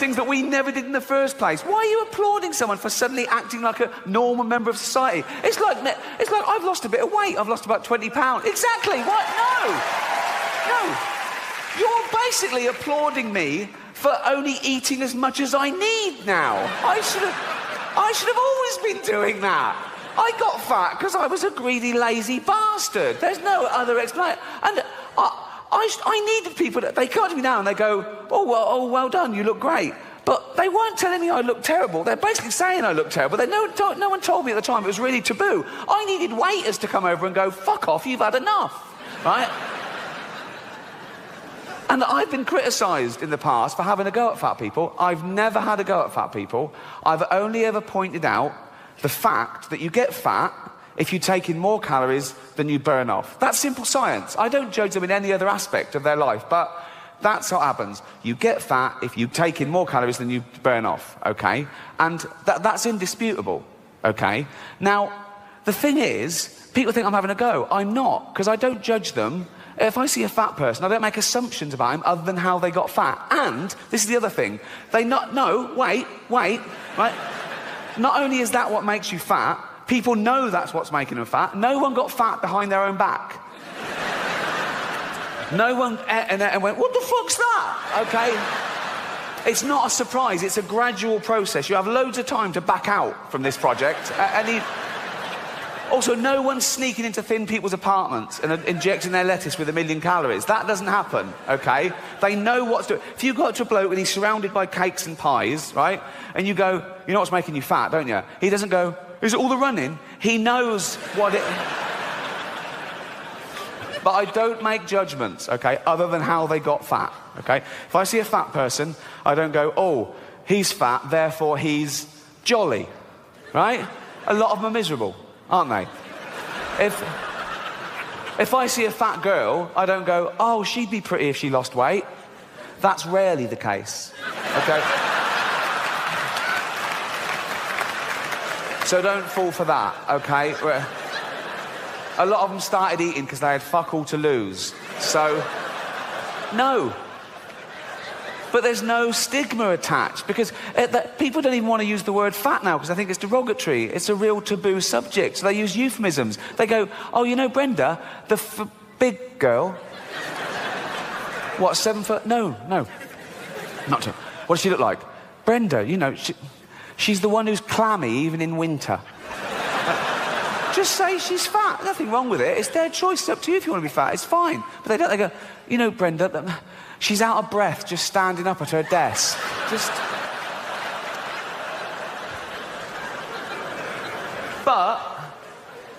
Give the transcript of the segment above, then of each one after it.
things that we never did in the first place. Why are you applauding someone for suddenly acting like a normal member of society? It's like I've lost a bit of weight. I've lost about 20 pounds. Exactly. What? No. You're basically applauding me for only eating as much as I need now. I should have always been doing that. I got fat because I was a greedy, lazy bastard. There's no other explanation. And I needed people that, they come to me now and they go, oh, well done, you look great. But they weren't telling me I looked terrible. They're basically saying I looked terrible. No one told me at the time. It was really taboo. I needed waiters to come over and go, fuck off, you've had enough, right? And I've been criticised in the past for having a go at fat people. I've never had a go at fat people. I've only ever pointed out the fact that you get fat if you take in more calories than you burn off. That's simple science. I don't judge them in any other aspect of their life, but that's what happens. You get fat if you take in more calories than you burn off, okay? And that's indisputable, okay? Now, the thing is, people think I'm having a go. I'm not, because I don't judge them. If I see a fat person, I don't make assumptions about him other than how they got fat. And, this is the other thing, wait, right? Not only is that what makes you fat, people know that's what's making them fat. No one got fat behind their own back. No one and went, what the fuck's that? Okay? It's not a surprise, it's a gradual process. You have loads of time to back out from this project. Also, no one's sneaking into thin people's apartments and injecting their lettuce with 1 million calories. That doesn't happen, okay? They know what's doing. If you got to a bloke and he's surrounded by cakes and pies, right? And you go, you know what's making you fat, don't you? He doesn't go, is it all the running? He knows what it... But I don't make judgments, okay, other than how they got fat, okay? If I see a fat person, I don't go, oh, he's fat, therefore he's jolly, right? A lot of them are miserable, aren't they? If I see a fat girl, I don't go, oh, she'd be pretty if she lost weight. That's rarely the case, okay? So don't fall for that, okay? A lot of them started eating because they had fuck all to lose. So, no. But there's no stigma attached because people don't even want to use the word fat now because I think it's derogatory. It's a real taboo subject. So they use euphemisms. They go, oh, you know Brenda, the big girl? What, 7 foot? No. Not to. What does she look like? Brenda, you know, she's the one who's clammy even in winter. Just say she's fat. Nothing wrong with it. It's their choice. It's up to you if you want to be fat. It's fine. But they don't. They go, you know, Brenda, she's out of breath just standing up at her desk. But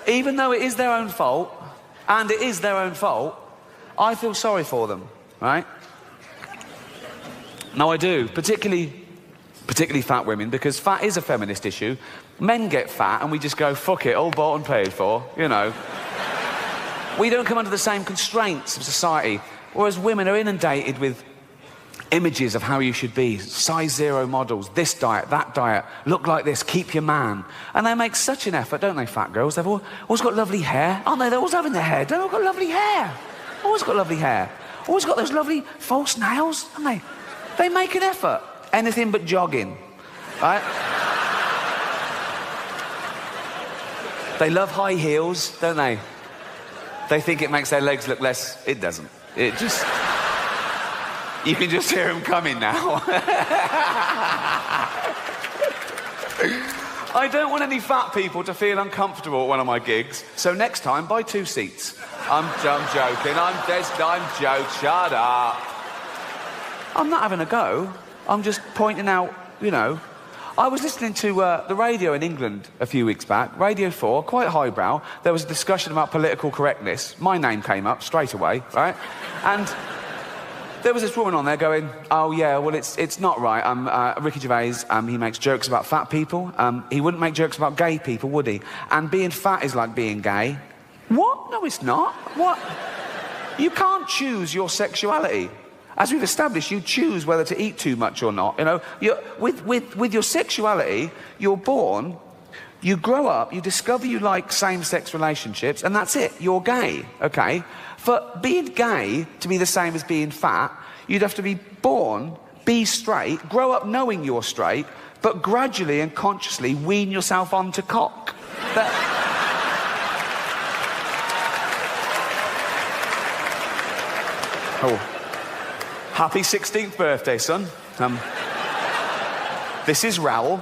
even though it is their own fault, and it is their own fault, I feel sorry for them, right? No, I do. Particularly fat women, because fat is a feminist issue. Men get fat and we just go, fuck it, all bought and paid for, you know. We don't come under the same constraints of society, whereas women are inundated with images of how you should be, size 0 models, this diet, that diet, look like this, keep your man. And they make such an effort, don't they, fat girls? They've always got lovely hair, aren't they? They're always having their hair. They've all got lovely hair. Always got lovely hair. Always got those lovely false nails, haven't they? They make an effort. Anything but jogging, right? They love high heels, don't they? They think it makes their legs look less... It doesn't. It just... You can just hear them coming now. I don't want any fat people to feel uncomfortable at one of my gigs, so next time, buy 2 seats. I'm joking. I'm joking. Shut up. I'm not having a go. I'm just pointing out, you know. I was listening to the radio in England a few weeks back, Radio 4, quite highbrow. There was a discussion about political correctness. My name came up straight away, right? And there was this woman on there going, oh yeah, well it's not right. Ricky Gervais, he makes jokes about fat people. He wouldn't make jokes about gay people, would he? And being fat is like being gay. What? No, it's not. What? You can't choose your sexuality. As we've established, you choose whether to eat too much or not. You know, with your sexuality, you're born, you grow up, you discover you like same-sex relationships, and that's it. You're gay, okay? For being gay to be the same as being fat, you'd have to be born be straight, grow up knowing you're straight, but gradually and consciously wean yourself onto cock. Oh. Happy 16th birthday, son. This is Raoul.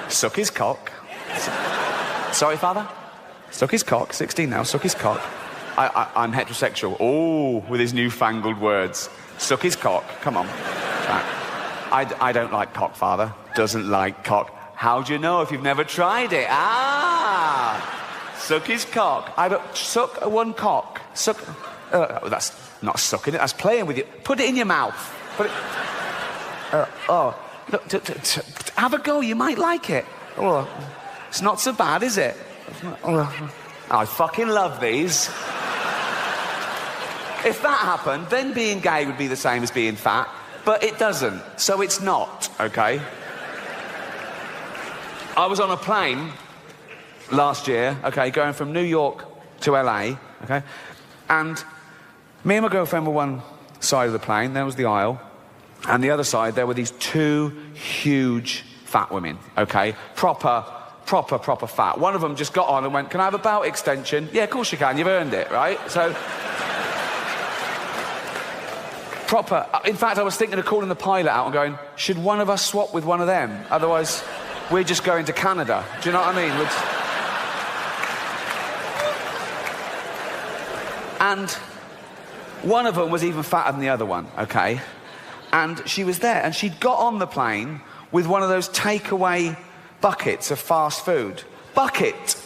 Suck his cock. Sorry, father? Suck his cock. 16 now, suck his cock. I'm heterosexual. Oh, with his newfangled words. Suck his cock. Come on. I don't like cock, father. Doesn't like cock. How do you know if you've never tried it? Suck his cock. Suck one cock. Suck. That's not sucking it. That's playing with you. Put it in your mouth. Put it. Look, have a go. You might like it. Oh, it's not so bad, is it? I fucking love these. If that happened, then being gay would be the same as being fat, but it doesn't, so it's not, okay? I was on a plane last year, okay, going from New York to LA, okay? And me and my girlfriend were one side of the plane, there was the aisle, and the other side, there were these two huge fat women, okay? Proper fat. One of them just got on and went, "Can I have a belt extension?" "Yeah, of course you can, you've earned it," right? So, proper. In fact, I was thinking of calling the pilot out and going, "Should one of us swap with one of them? Otherwise, we're just going to Canada." Do you know what I mean? And one of them was even fatter than the other one, okay? And she was there, and she'd got on the plane with one of those takeaway buckets of fast food. Bucket.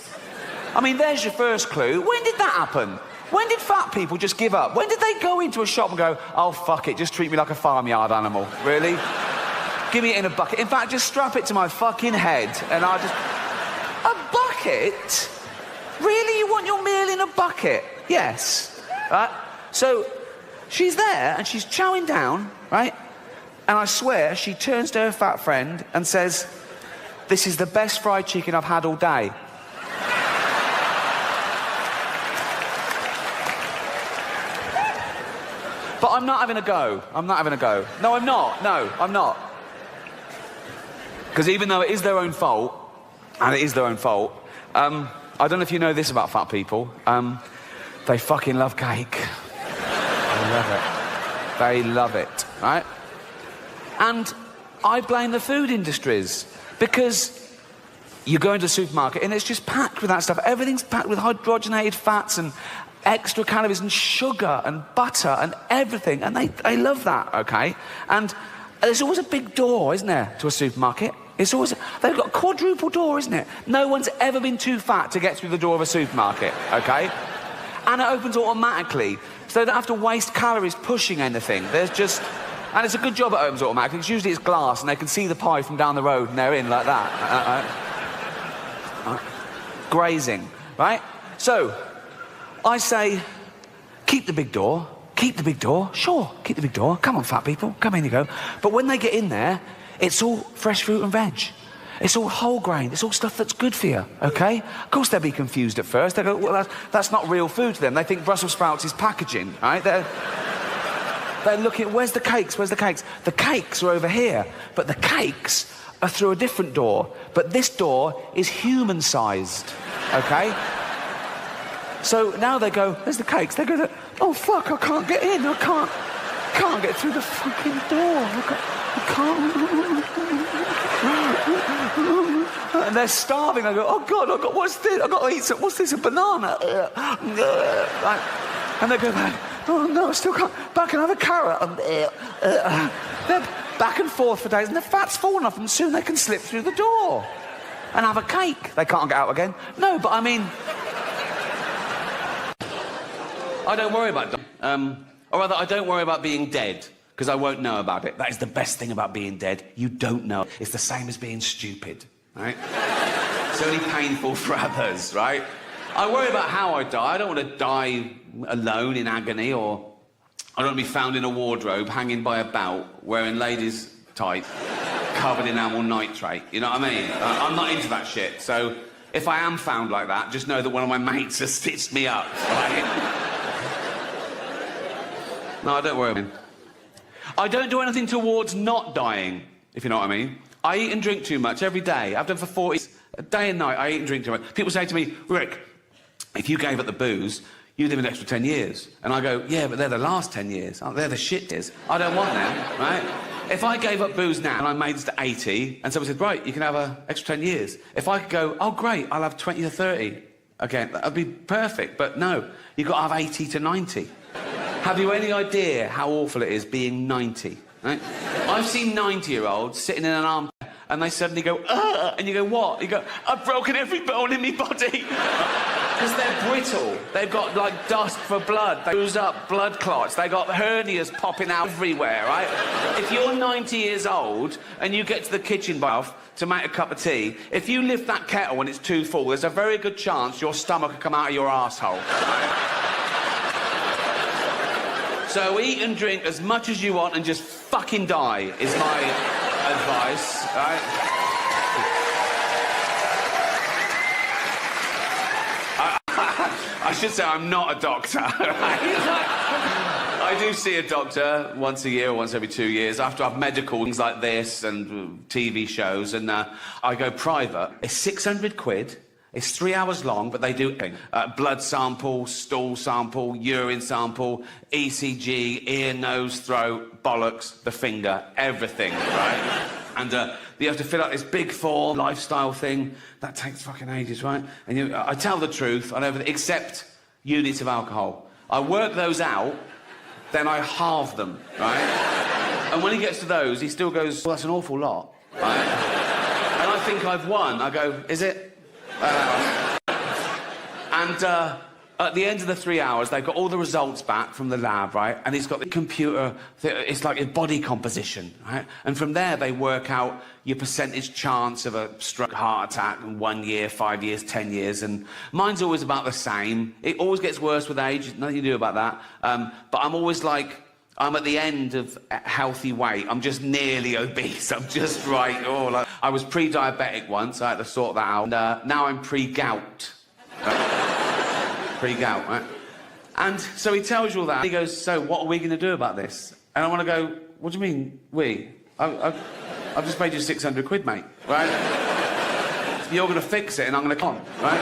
I mean, there's your first clue. When did that happen? When did fat people just give up? When did they go into a shop and go, "Oh, fuck it, just treat me like a farmyard animal"? Really? Give me it in a bucket. In fact, just strap it to my fucking head and I'll just... A bucket? Really? You want your meal in a bucket? Yes. Right? So, she's there and she's chowing down, right? And I swear, she turns to her fat friend and says, "This is the best fried chicken I've had all day." But I'm not having a go. I'm not having a go. No, I'm not. No, I'm not. Because even though it is their own fault, and it is their own fault, I don't know if you know this about fat people, they fucking love cake. They love it. They love it, right? And I blame the food industries, because you go into a supermarket and it's just packed with that stuff. Everything's packed with hydrogenated fats and extra calories and sugar and butter and everything, and they love that, okay? And there's always a big door, isn't there, to a supermarket? It's always... They've got a quadruple door, isn't it? No one's ever been too fat to get through the door of a supermarket, okay? And it opens automatically, so they don't have to waste calories pushing anything. There's just... And it's a good job it opens automatically, because usually it's glass and they can see the pie from down the road and they're in like that. Grazing, right? So, I say, keep the big door. Keep the big door. Sure, keep the big door. Come on, fat people. Come in you go. But when they get in there, it's all fresh fruit and veg. It's all whole grain. It's all stuff that's good for you, okay? Of course they'll be confused at first. They go, "Well, that's not real food to them." They think Brussels sprouts is packaging, right? They're looking, where's the cakes? Where's the cakes? The cakes are over here, but the cakes are through a different door. But this door is human-sized, okay? So now they go, "There's the cakes." They go, "Oh, fuck, I can't get in. I can't get through the fucking door. I can't. And they're starving. I go, "Oh, God, what's this? I've got to eat some, what's this, a banana?" And they go back, "Oh, no, I still can't. Back and have a carrot." They're back and forth for days, and the fat's fallen off them. Soon they can slip through the door and have a cake. They can't get out again. No, but I mean... I don't worry about or rather, I don't worry about being dead, because I won't know about it. That is the best thing about being dead. You don't know. It's the same as being stupid, right? It's only painful for others, right? I worry about how I die. I don't want to die alone in agony, or I don't want to be found in a wardrobe hanging by a belt wearing ladies' tight covered in amyl nitrate. You know what I mean? I'm not into that shit. So if I am found like that, just know that one of my mates has stitched me up, right? No, don't worry. I don't do anything towards not dying, if you know what I mean. I eat and drink too much every day. I've done for 40 years. Day and night, I eat and drink too much. People say to me, Rick, if you gave up the booze, you'd live an extra 10 years. And I go, yeah, but they're the last 10 years. They're the shit years. I don't want them, right? If I gave up booze now and I made it to 80, and someone said, right, you can have an extra 10 years. If I could go, oh, great, I'll have 20 to 30. Okay, that'd be perfect. But no, you've got to have 80 to 90. Have you any idea how awful it is being 90? Right? I've seen 90-year-olds sitting in an armchair and they suddenly go, ugh, and you go, what? You go, I've broken every bone in my body. Because they're brittle. They've got, like, dust for blood. They lose up blood clots. They got hernias popping out everywhere, right? If you're 90 years old and you get to the kitchen bath to make a cup of tea, if you lift that kettle when it's too full, there's a very good chance your stomach will come out of your arsehole. So eat and drink as much as you want and just fucking die, is my advice, right? I should say I'm not a doctor, right? I do see a doctor once a year or once every 2 years after I've medical things like this and TV shows, and I go private. It's 600 quid. It's 3 hours long, but they do blood sample, stool sample, urine sample, ECG, ear, nose, throat, bollocks, the finger, everything, right? And you have to fill out this big form, lifestyle thing. That takes fucking ages, right? And I tell the truth on everything, except units of alcohol. I work those out, then I halve them, right? And when he gets to those, he still goes, well, that's an awful lot, right? And I think I've won. I go, is it? And at the end of the 3 hours, they've got all the results back from the lab, right? And he's got the computer, it's like a body composition, right? And from there, they work out your percentage chance of a stroke, heart attack in 1 year, 5 years, 10 years. And mine's always about the same. It always gets worse with age, nothing you do about that. But I'm always like, I'm at the end of healthy weight. I'm just nearly obese. I'm just right. Oh, like, I was pre-diabetic once. I had to sort that out. And now I'm pre-gout. Right? Pre-gout, right? And so he tells you all that. He goes, so what are we going to do about this? And I want to go, what do you mean, we? I've just paid you 600 quid, mate, right? You're going to fix it and I'm going to come, right?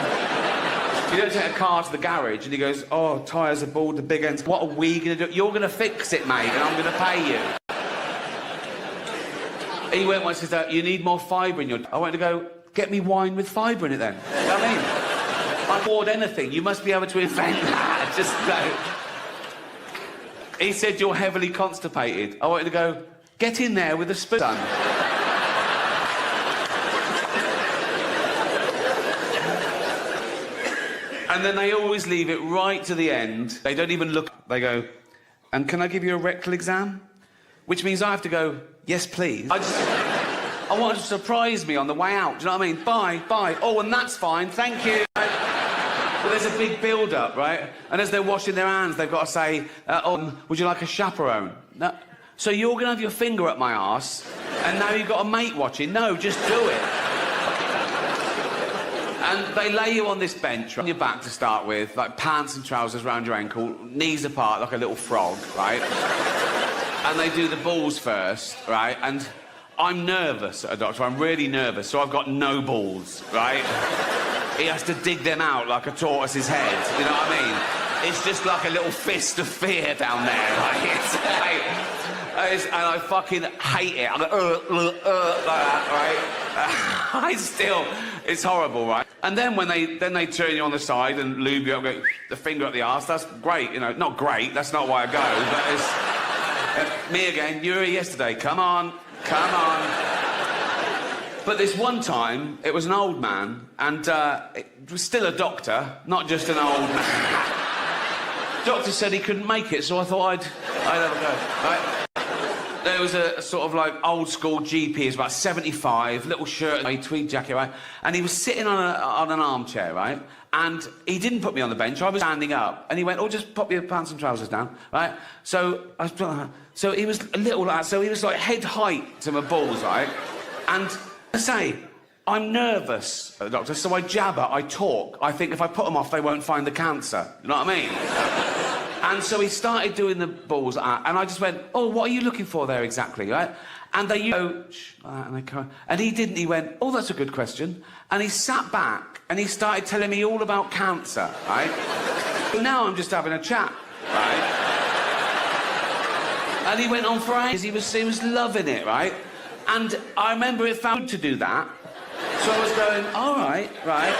You don't take a car to the garage and he goes, oh, tyres are bald, the big ends. What are we going to do? You're going to fix it, mate, and I'm going to pay you. He went once and said, you need more fibre in your... I went to go, get me wine with fibre in it then. You know what I mean? I bought anything. You must be able to invent that. Just go. He said, you're heavily constipated. I wanted to go, get in there with a spoon. And then they always leave it right to the end. They don't even look. They go, and can I give you a rectal exam? Which means I have to go, yes, please. I want to surprise me on the way out. Do you know what I mean? Bye, bye. Oh, and that's fine. Thank you. But there's a big build-up, right? And as they're washing their hands, they've got to say, would you like a chaperone? No. So you're going to have your finger up my arse, and now you've got a mate watching? No, just do it. And they lay you on this bench, on your back to start with, like pants and trousers round your ankle, knees apart like a little frog, right? And they do the balls first, right? And I'm nervous, a doctor, I'm really nervous, so I've got no balls, right? He has to dig them out like a tortoise's head, you know what I mean? It's just like a little fist of fear down there, right? And I fucking hate it. I go, like that, right? It's horrible, right? And then when they turn you on the side and lube you up, go the finger up the arse, that's great, you know. Not great, that's not why I go, but it's... me again, you were here yesterday, come on, come on. But this one time, it was an old man, and it was still a doctor, not just an old man. Doctor said he couldn't make it, so I thought I'd have a go, right? There was a sort of like old school GP, he was about 75, little shirt, tweed jacket, right? And he was sitting on an armchair, right? And he didn't put me on the bench, I was standing up. And he went, oh, just pop your pants and trousers down, right? So he was a little like that, so he was like head height to my balls, right? And I say, I'm nervous, doctor, so I jabber, I talk. I think if I put them off, they won't find the cancer. You know what I mean? And so he started doing the balls, and I just went, oh, what are you looking for there exactly, right? And they go, shh, like that, and he didn't. He went, oh, that's a good question. And he sat back, and he started telling me all about cancer, right? So now I'm just having a chat, right? And he went on for ages. He was loving it, right? And I remember it felt good to do that. So I was going, all right, right.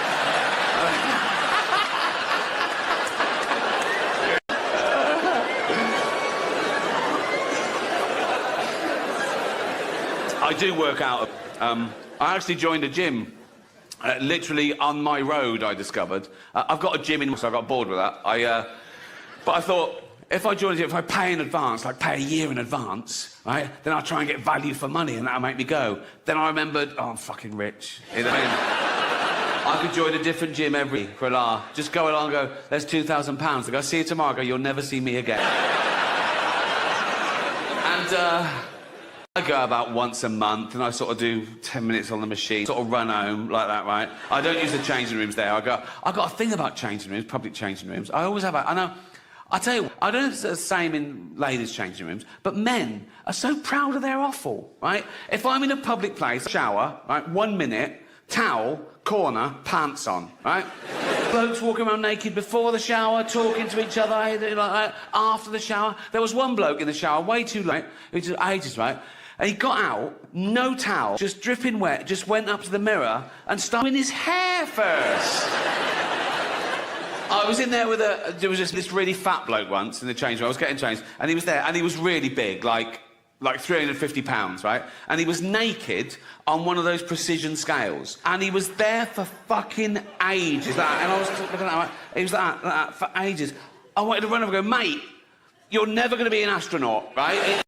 I do work out. I actually joined a gym. Literally on my road, I discovered. I've got a gym in, so I got bored with that. But I thought, if I join a gym, if I pay in advance, like pay a year in advance, right, then I'll try and get value for money, and that'll make me go. Then I remembered, oh, I'm fucking rich. You know what I mean? I could join a different gym every for an hour. Just go along and go, there's £2,000. I go, see you tomorrow. I go, you'll never see me again. And I go about once a month, and I sort of do 10 minutes on the machine, sort of run home like that, right? I don't use the changing rooms there. I've got a thing about changing rooms, public changing rooms. I always have. I know. I tell you, I don't know if it's the same in ladies' changing rooms, but men are so proud of their offal, right? If I'm in a public place, shower, right, 1 minute, towel, corner, pants on, right? Blokes walking around naked before the shower, talking to each other, like that, after the shower. There was one bloke in the shower, way too late, which is ages, right? And he got out, no towel, just dripping wet, just went up to the mirror and started doing his hair first. I was in there with there was just this really fat bloke once in the change room. I was getting changed, and he was there, and he was really big, like 350 pounds, right? And he was naked on one of those precision scales, and he was there for fucking ages. And I was looking at him, right? He was like that for ages. I wanted to run over and go, mate, you're never going to be an astronaut, right?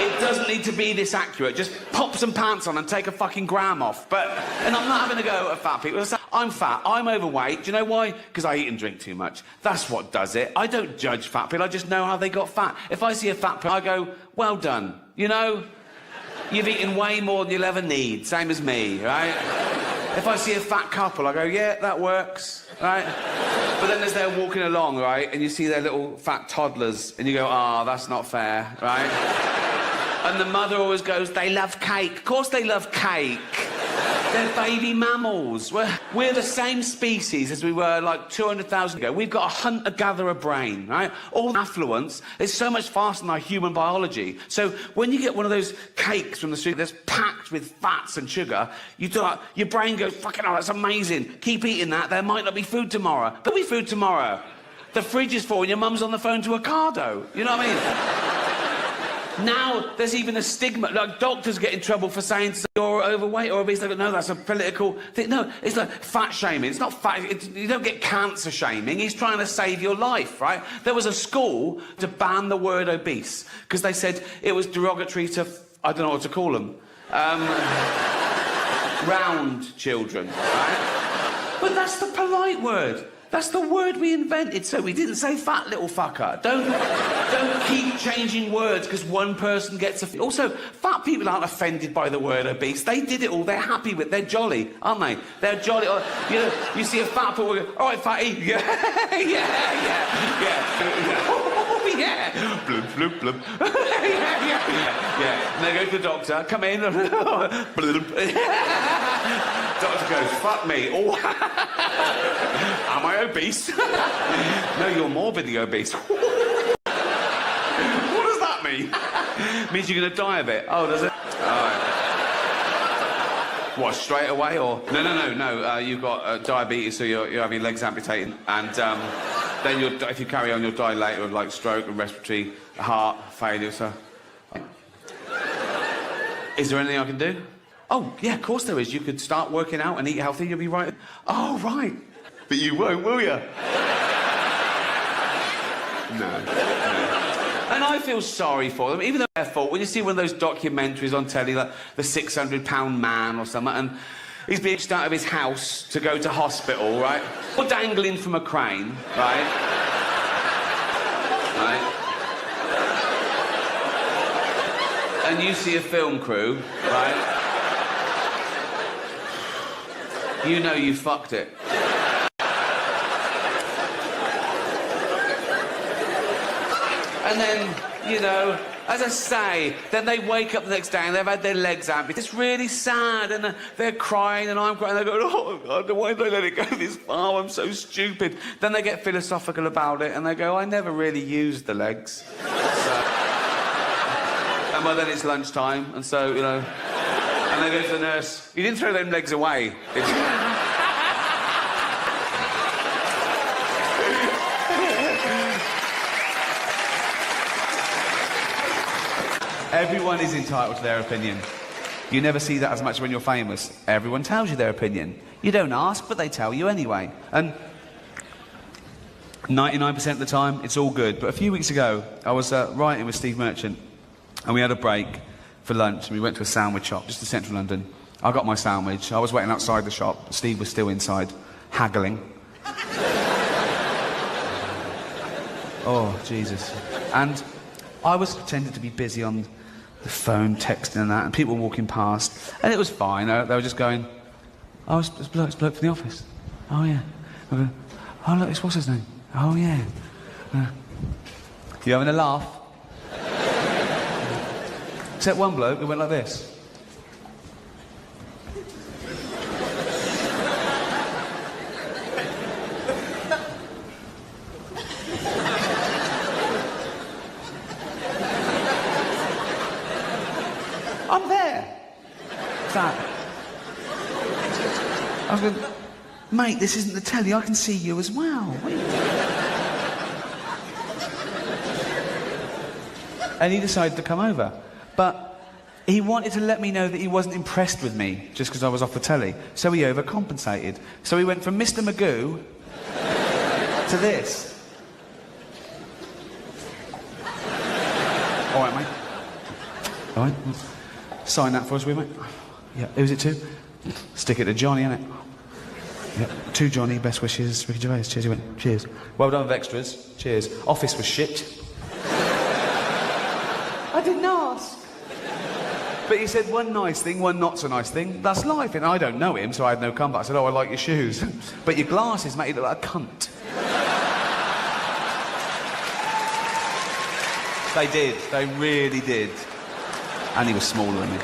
It doesn't need to be this accurate. Just pop some pants on and take a fucking gram off. And I'm not having a go at fat people. I'm fat, I'm overweight. Do you know why? Because I eat and drink too much. That's what does it. I don't judge fat people, I just know how they got fat. If I see a fat person, I go, well done. You know, you've eaten way more than you'll ever need, same as me, right? If I see a fat couple, I go, yeah, that works, right? But then as they're walking along, right, and you see their little fat toddlers, and you go, ah, oh, that's not fair, right? And the mother always goes, they love cake. Of course they love cake. They're baby mammals. We're the same species as we were like 200,000 ago. We've got a hunter-gatherer brain, right? All affluence is so much faster than our human biology. So when you get one of those cakes from the street that's packed with fats and sugar, you do like, your brain goes, fucking hell, that's amazing. Keep eating that, there might not be food tomorrow. There'll be food tomorrow. The fridge is full and your mum's on the phone to Ocado. You know what I mean? Now, there's even a stigma, like doctors get in trouble for saying you're overweight or obese. They go, no, that's a political thing. No, it's like fat shaming. It's not fat, you don't get cancer shaming. He's trying to save your life, right? There was a school to ban the word obese because they said it was derogatory to, I don't know what to call them, round children, right? But that's the polite word. That's the word we invented, so we didn't say fat little fucker. Don't keep changing words because one person gets offended. Also, fat people aren't offended by the word obese. They did it all. They're happy with it. They're jolly, aren't they? They're jolly. You know, you see a fat people go, all right, fatty. Yeah, yeah. Oh, yeah. Bloop, bloop, bloop. Yeah. And they go to the doctor, come in. Doctor goes, fuck me. Oh. Am I obese? No, you're morbidly obese. What does that mean? Means you're going to die of it. Oh, does it? All right. What, straight away or? No. You've got diabetes, so you're having your legs amputated. And then if you carry on, you'll die later of like stroke and respiratory, heart failure. So, is there anything I can do? Oh, yeah, of course there is. You could start working out and eat healthy, you'll be right. Oh, right. But you won't, will you? No. And I feel sorry for them, even though they're fault. When you see one of those documentaries on telly, like The 600-Pound Man or something, and he's being out of his house to go to hospital, right? Or dangling from a crane, right? Right? And you see a film crew, right? You know you fucked it. And then, you know, as I say, then they wake up the next day and they've had their legs amputated. It's really sad, and they're crying and I'm crying. They're going, oh, God, why did I let it go this far? I'm so stupid. Then they get philosophical about it and they go, I never really used the legs. And well, then it's lunchtime, and so, you know, and they go to the nurse, you didn't throw them legs away, did you? Everyone is entitled to their opinion. You never see that as much when you're famous. Everyone tells you their opinion. You don't ask, but they tell you anyway. And 99% of the time, it's all good. But a few weeks ago, I was writing with Steve Merchant, and we had a break for lunch, and we went to a sandwich shop just in central London. I got my sandwich. I was waiting outside the shop. Steve was still inside, haggling. Oh, Jesus. And I was pretending to be busy on the phone, texting and that, and people were walking past, and it was fine. They were just going, oh, it's bloke from the office. Oh, yeah. Oh, look, it's what's his name? Oh, yeah. You having a laugh? Except one bloke who went like this. I'm there. That. I was going, mate, this isn't the telly, I can see you as well. What are you doing? And he decided to come over. But he wanted to let me know that he wasn't impressed with me just because I was off the telly. So he overcompensated. So he went from Mr. Magoo to this. All right, mate. All right. Sign that for us, will you, mate? Yeah. Who's it to? Stick it to Johnny, innit? Yeah. To Johnny, best wishes, Ricky Gervais. Cheers, he went. Cheers. Well done with extras. Cheers. Office was shit. I didn't ask. But he said one nice thing, one not so nice thing. That's life, and I don't know him, so I had no comeback. I said, oh, I like your shoes. But your glasses make you look like a cunt. They did. They really did. And he was smaller than me.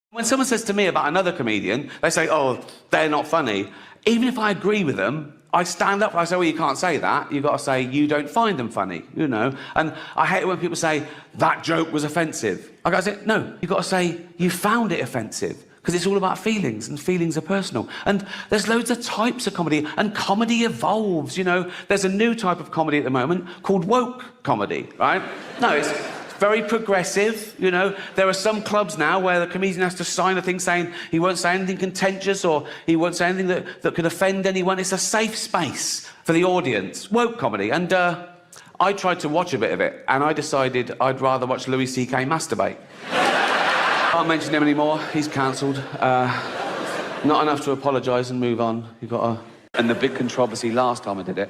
When someone says to me about another comedian, they say, oh, they're not funny. Even if I agree with them, I stand up and I say, well, you can't say that. You've got to say, you don't find them funny, you know. And I hate it when people say, that joke was offensive. I gotta say, no, you've got to say, you found it offensive. Because it's all about feelings, and feelings are personal. And there's loads of types of comedy, and comedy evolves, you know. There's a new type of comedy at the moment called woke comedy, right? No, it's very progressive, you know. There are some clubs now where the comedian has to sign a thing saying he won't say anything contentious or he won't say anything that could offend anyone. It's a safe space for the audience. Woke comedy. And I tried to watch a bit of it, and I decided I'd rather watch Louis C.K. masturbate. Can't mention him anymore. He's cancelled. Not enough to apologise and move on. You've got to... And the big controversy last time I did it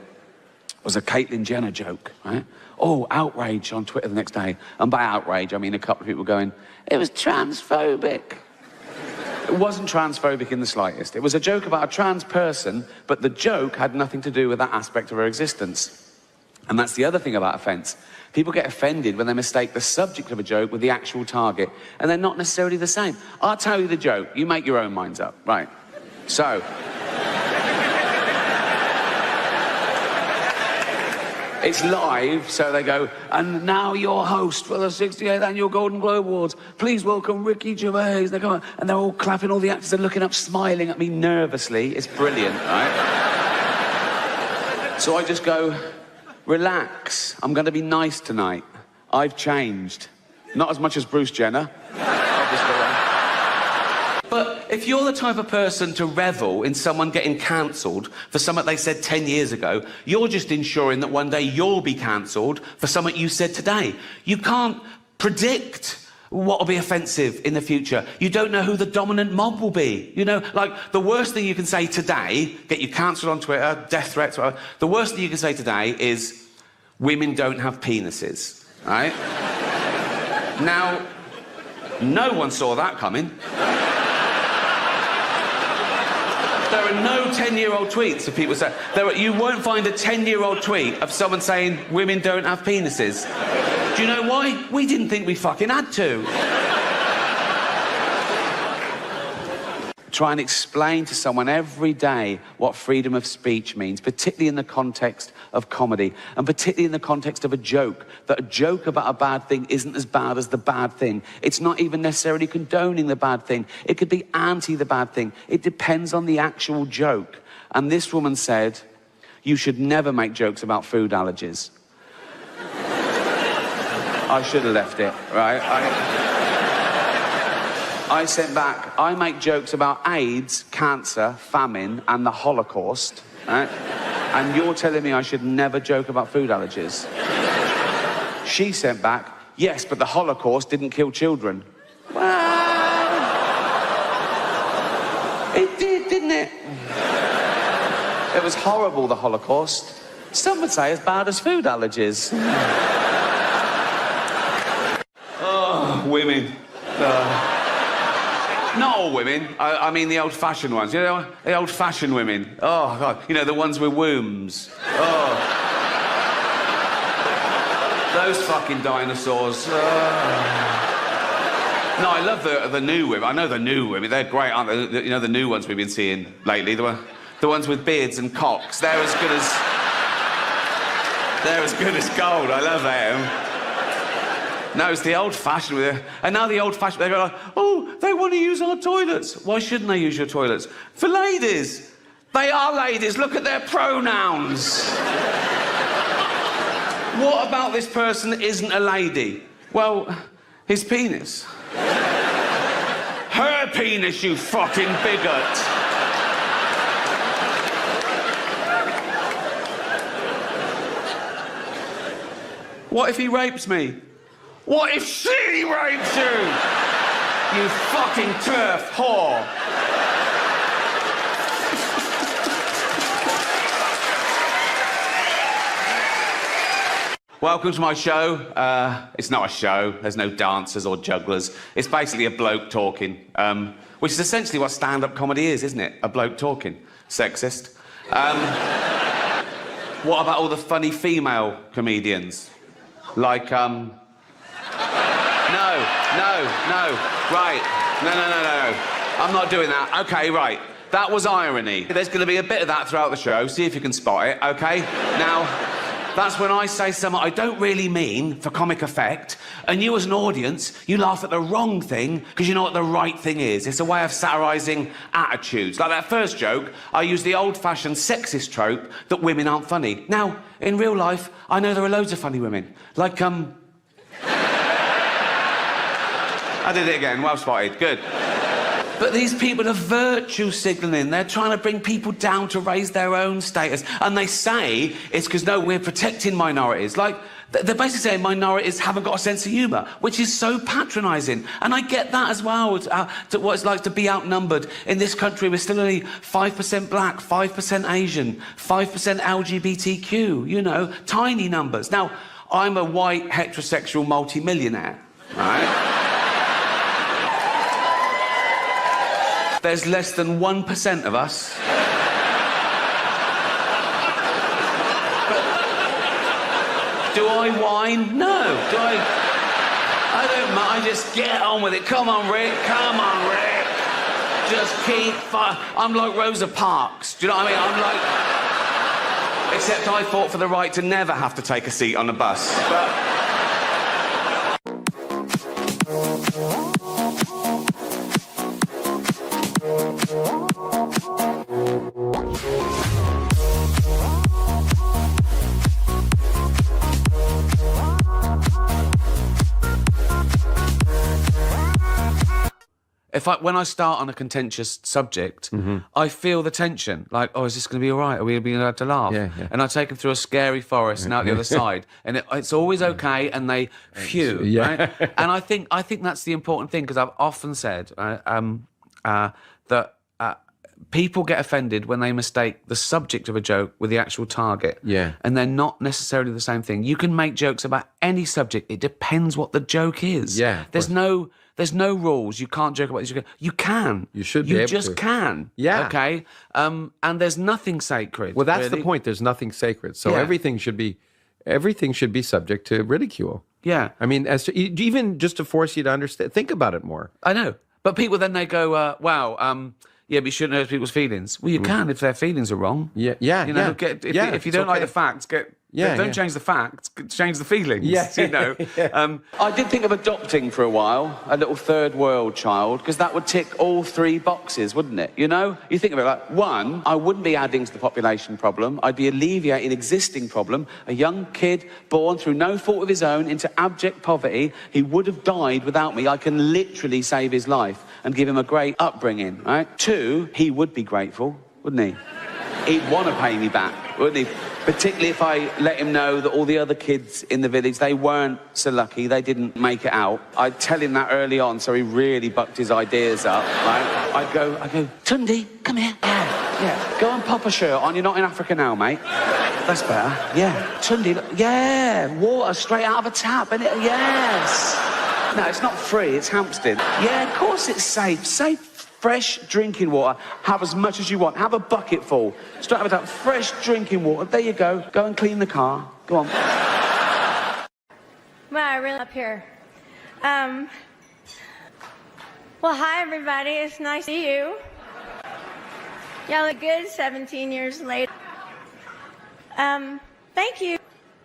was a Caitlyn Jenner joke, right? Oh, outrage on Twitter the next day. And by outrage, I mean a couple of people going, it was transphobic. It wasn't transphobic in the slightest. It was a joke about a trans person, but the joke had nothing to do with that aspect of her existence. And that's the other thing about offence. People get offended when they mistake the subject of a joke with the actual target, and they're not necessarily the same. I'll tell you the joke. You make your own minds up. Right. So... it's live, so they go, and now your host for the 68th Annual Golden Globe Awards, please welcome Ricky Gervais. They come on, and they're all clapping, all the actors are looking up, smiling at me nervously. It's brilliant, right? So I just go, relax, I'm going to be nice tonight. I've changed. Not as much as Bruce Jenner. But if you're the type of person to revel in someone getting cancelled for something they said 10 years ago, you're just ensuring that one day you'll be cancelled for something you said today. You can't predict what will be offensive in the future. You don't know who the dominant mob will be. You know, like, the worst thing you can say today, get you cancelled on Twitter, death threats, whatever, the worst thing you can say today is, women don't have penises, right? Now, no one saw that coming. There are no 10-year-old tweets of people saying... You won't find a 10-year-old tweet of someone saying women don't have penises. Do you know why? We didn't think we fucking had to. Try and explain to someone every day what freedom of speech means, particularly in the context of comedy, and particularly in the context of a joke, that a joke about a bad thing isn't as bad as the bad thing. It's not even necessarily condoning the bad thing. It could be anti the bad thing. It depends on the actual joke. And this woman said, you should never make jokes about food allergies. I should have left it, right? I sent back, I make jokes about AIDS, cancer, famine, and the Holocaust, right? And you're telling me I should never joke about food allergies. She sent back, yes, but the Holocaust didn't kill children. Well, it did, didn't it? It was horrible, the Holocaust. Some would say as bad as food allergies. Oh, women. Not all women. I mean the old-fashioned ones. You know, the old-fashioned women. Oh, God. You know, the ones with wombs. Oh. Those fucking dinosaurs. Oh. No, I love the new women. I know the new women. They're great, aren't they? You know, the new ones we've been seeing lately. The ones with beards and cocks. They're as good as... They're as good as gold. I love them. No, it's the old-fashioned. And now the old-fashioned, they go like, oh, they want to use our toilets. Why shouldn't they use your toilets? For ladies. They are ladies. Look at their pronouns. What about this person that isn't a lady? Well, his penis. Her penis, you fucking bigot. What if he rapes me? What if she rapes you? You fucking turf whore. Welcome to my show. It's not a show. There's no dancers or jugglers. It's basically a bloke talking, which is essentially what stand-up comedy is, isn't it? A bloke talking. Sexist. What about all the funny female comedians? Like, No. Right. No. I'm not doing that. OK, right. That was irony. There's going to be a bit of that throughout the show. See if you can spot it, OK? Now, that's when I say something I don't really mean for comic effect, and you as an audience, you laugh at the wrong thing because you know what the right thing is. It's a way of satirising attitudes. Like that first joke, I used the old-fashioned sexist trope that women aren't funny. Now, in real life, I know there are loads of funny women. Like, I did it again. Well spotted. Good. But these people are virtue signalling. They're trying to bring people down to raise their own status. And they say it's because, no, we're protecting minorities. Like, they're basically saying minorities haven't got a sense of humour, which is so patronising. And I get that as well, to what it's like to be outnumbered. In this country, we're still only 5% black, 5% Asian, 5% LGBTQ, you know, tiny numbers. Now, I'm a white, heterosexual multi-millionaire, right? There's less than 1% of us. Do I whine? No. Do I don't mind. I just get on with it. Come on, Rick. Come on, Rick. Just keep... I'm like Rosa Parks. Do you know what I mean? I'm like... Except I fought for the right to never have to take a seat on a bus. But... when I start on a contentious subject, I feel the tension. Like, oh, is this going to be all right? Are we going to be allowed to laugh? Yeah. And I take them through a scary forest and out the other side, and it's always okay. And they, phew, right? And I think that's the important thing, because I've often said that people get offended when they mistake the subject of a joke with the actual target. Yeah. And they're not necessarily the same thing. You can make jokes about any subject. It depends what the joke is. Yeah. There's no rules. You can't joke about this. You can. You should be able to. You just can. Yeah. Okay? And there's nothing sacred. Well, that's really. the point. There's nothing sacred. So everything should be subject to ridicule. Yeah. I mean, even just to force you to understand, think about it more. I know. But people then they go, wow, yeah, but you shouldn't hurt people's feelings. Well, you can if their feelings are wrong. Yeah. You know, if you don't like the facts, don't change the facts, change the feelings. Yeah. You know. I did think of adopting for a while, a little third world child, because that would tick all 3 boxes, wouldn't it? You know, you think of it like, 1, I wouldn't be adding to the population problem. I'd be alleviating an existing problem. A young kid born through no fault of his own into abject poverty. He would have died without me. I can literally save his life and give him a great upbringing. Right. 2, he would be grateful, wouldn't he? He'd want to pay me back, wouldn't he? Particularly if I let him know that all the other kids in the village, they weren't so lucky, they didn't make it out. I'd tell him that early on, so he really bucked his ideas up, right? I'd go, Tundi, come here. Yeah. Go and pop a shirt on, you're not in Africa now, mate. That's better. Yeah. Tundi, yeah, water straight out of a tap, and yes. No, it's not free, it's Hampstead. Yeah, of course it's safe. Safe. Fresh drinking water. Have as much as you want. Have a bucket full. Straight out of that fresh drinking water. There you go. Go and clean the car. Go on. Wow, I really up here. Well, hi everybody. It's nice to see you. Y'all look good 17 years later. Thank you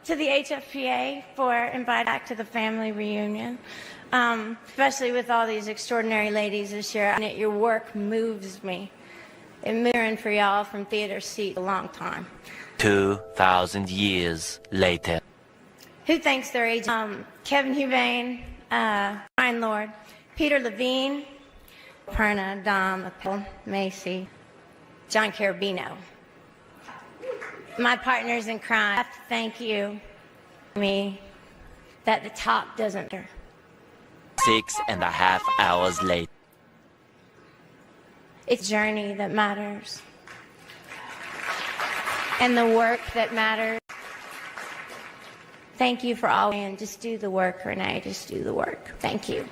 to the HFPA for inviting back to the family reunion. Especially with all these extraordinary ladies this year. And your work moves me. It's mirroring for y'all from theater seat a long time. 2,000 years later. Who thanks their age? Kevin Huvain, Ryan Lord, Peter Levine, Perna, Dom, Macy, John Carabino. My partners in crime, I have to thank you, me, that the top doesn't matter. 6.5 hours later. It's journey that matters. And the work that matters. Thank you for all, and just do the work, Renee, just do the work. Thank you.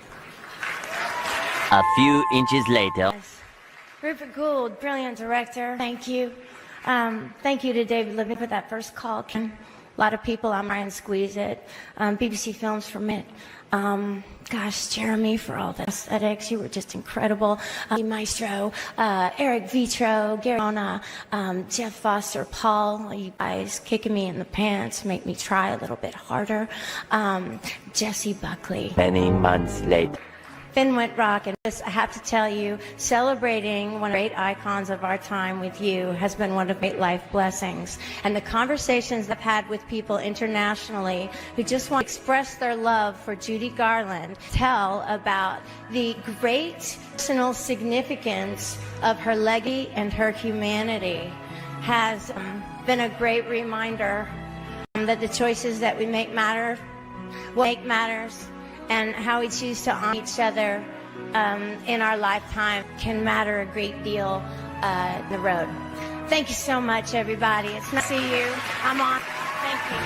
A few inches later. Yes. Rupert Gould, brilliant director, thank you. Thank you to David Levine for that first call. A lot of people, I'm Ryan Squeeze It, BBC Films for Mitt. Gosh, Jeremy, for all the aesthetics, you were just incredible. Maestro, Eric Vitro, Garona, Jeff Foster, Paul, you guys kicking me in the pants, make me try a little bit harder. Jesse Buckley. Many months later. Finn Whitrock, and I have to tell you, celebrating one of the great icons of our time with you has been one of the great life blessings. And the conversations I've had with people internationally who just want to express their love for Judy Garland tell about the great personal significance of her legacy and her humanity has been a great reminder that the choices that we make matter, what make matters, and how we choose to honor each other in our lifetime can matter a great deal in the road. Thank you so much, everybody. It's nice to see you. I'm on. Thank you.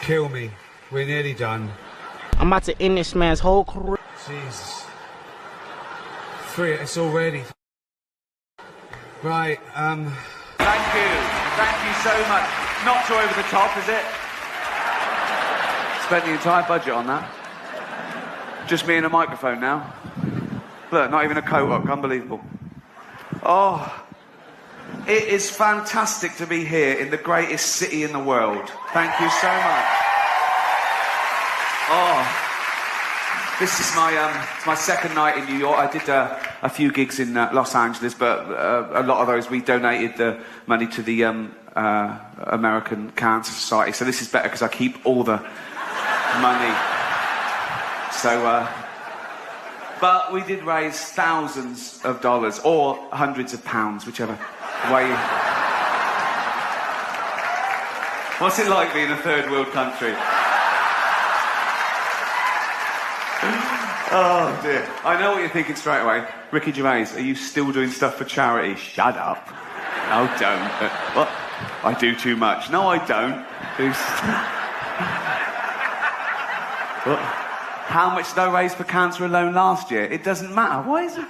Kill me. We're nearly done. I'm about to end this man's whole career. Jesus. 3, it's already. Right, Thank you. Thank you so much. Not too over the top, is it? Spent the entire budget on that. Just me and a microphone now. Look, not even a coat hook. Unbelievable. Oh, it is fantastic to be here in the greatest city in the world. Thank you so much. Oh, this is my second night in New York. I did a few gigs in Los Angeles, but a lot of those we donated the money to the American Cancer Society. So this is better because I keep all the money. So, but we did raise thousands of dollars or hundreds of pounds, whichever way. What's it like being a third world country? Oh, dear. I know what you're thinking straight away. Ricky Gervais, are you still doing stuff for charity? Shut up. No, don't. What? I do too much. No, I don't. What? How much did I raise for cancer alone last year? It doesn't matter. Why is it?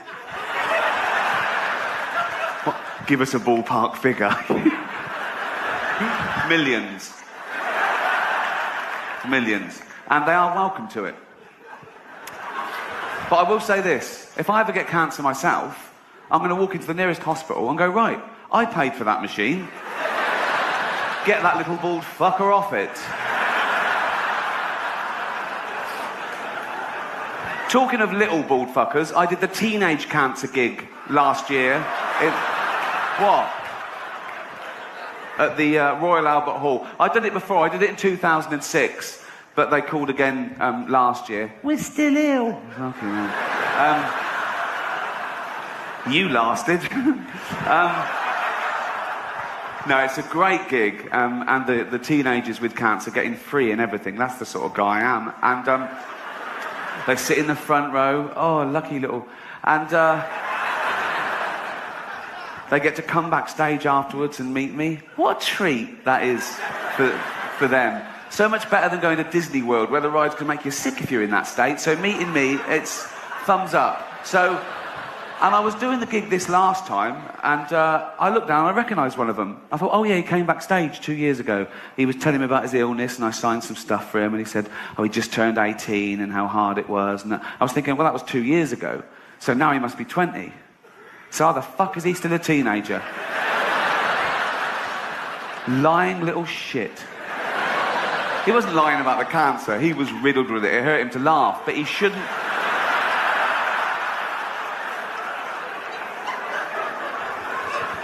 What? Give us a ballpark figure. Millions. Millions. And they are welcome to it. But I will say this, if I ever get cancer myself, I'm going to walk into the nearest hospital and go, right, I paid for that machine. Get that little bald fucker off it. Talking of little bald fuckers, I did the teenage cancer gig last year. What? At the Royal Albert Hall. I'd done it before, I did it in 2006. But they called again last year. We're still ill. Okay, you lasted. No, it's a great gig. And the teenagers with cancer getting free and everything. That's the sort of guy I am. And they sit in the front row. Oh, lucky little... And they get to come backstage afterwards and meet me. What a treat that is for them. So much better than going to Disney World, where the rides can make you sick if you're in that state. So meeting me, it's thumbs up. So, and I was doing the gig this last time, and I looked down and I recognised one of them. I thought, oh yeah, he came backstage 2 years ago. He was telling me about his illness, and I signed some stuff for him, and he said, oh, he just turned 18 and how hard it was. And I was thinking, well, that was 2 years ago. So now he must be 20. So how the fuck is he still a teenager? Lying little shit. He wasn't lying about the cancer. He was riddled with it. It hurt him to laugh, but he shouldn't...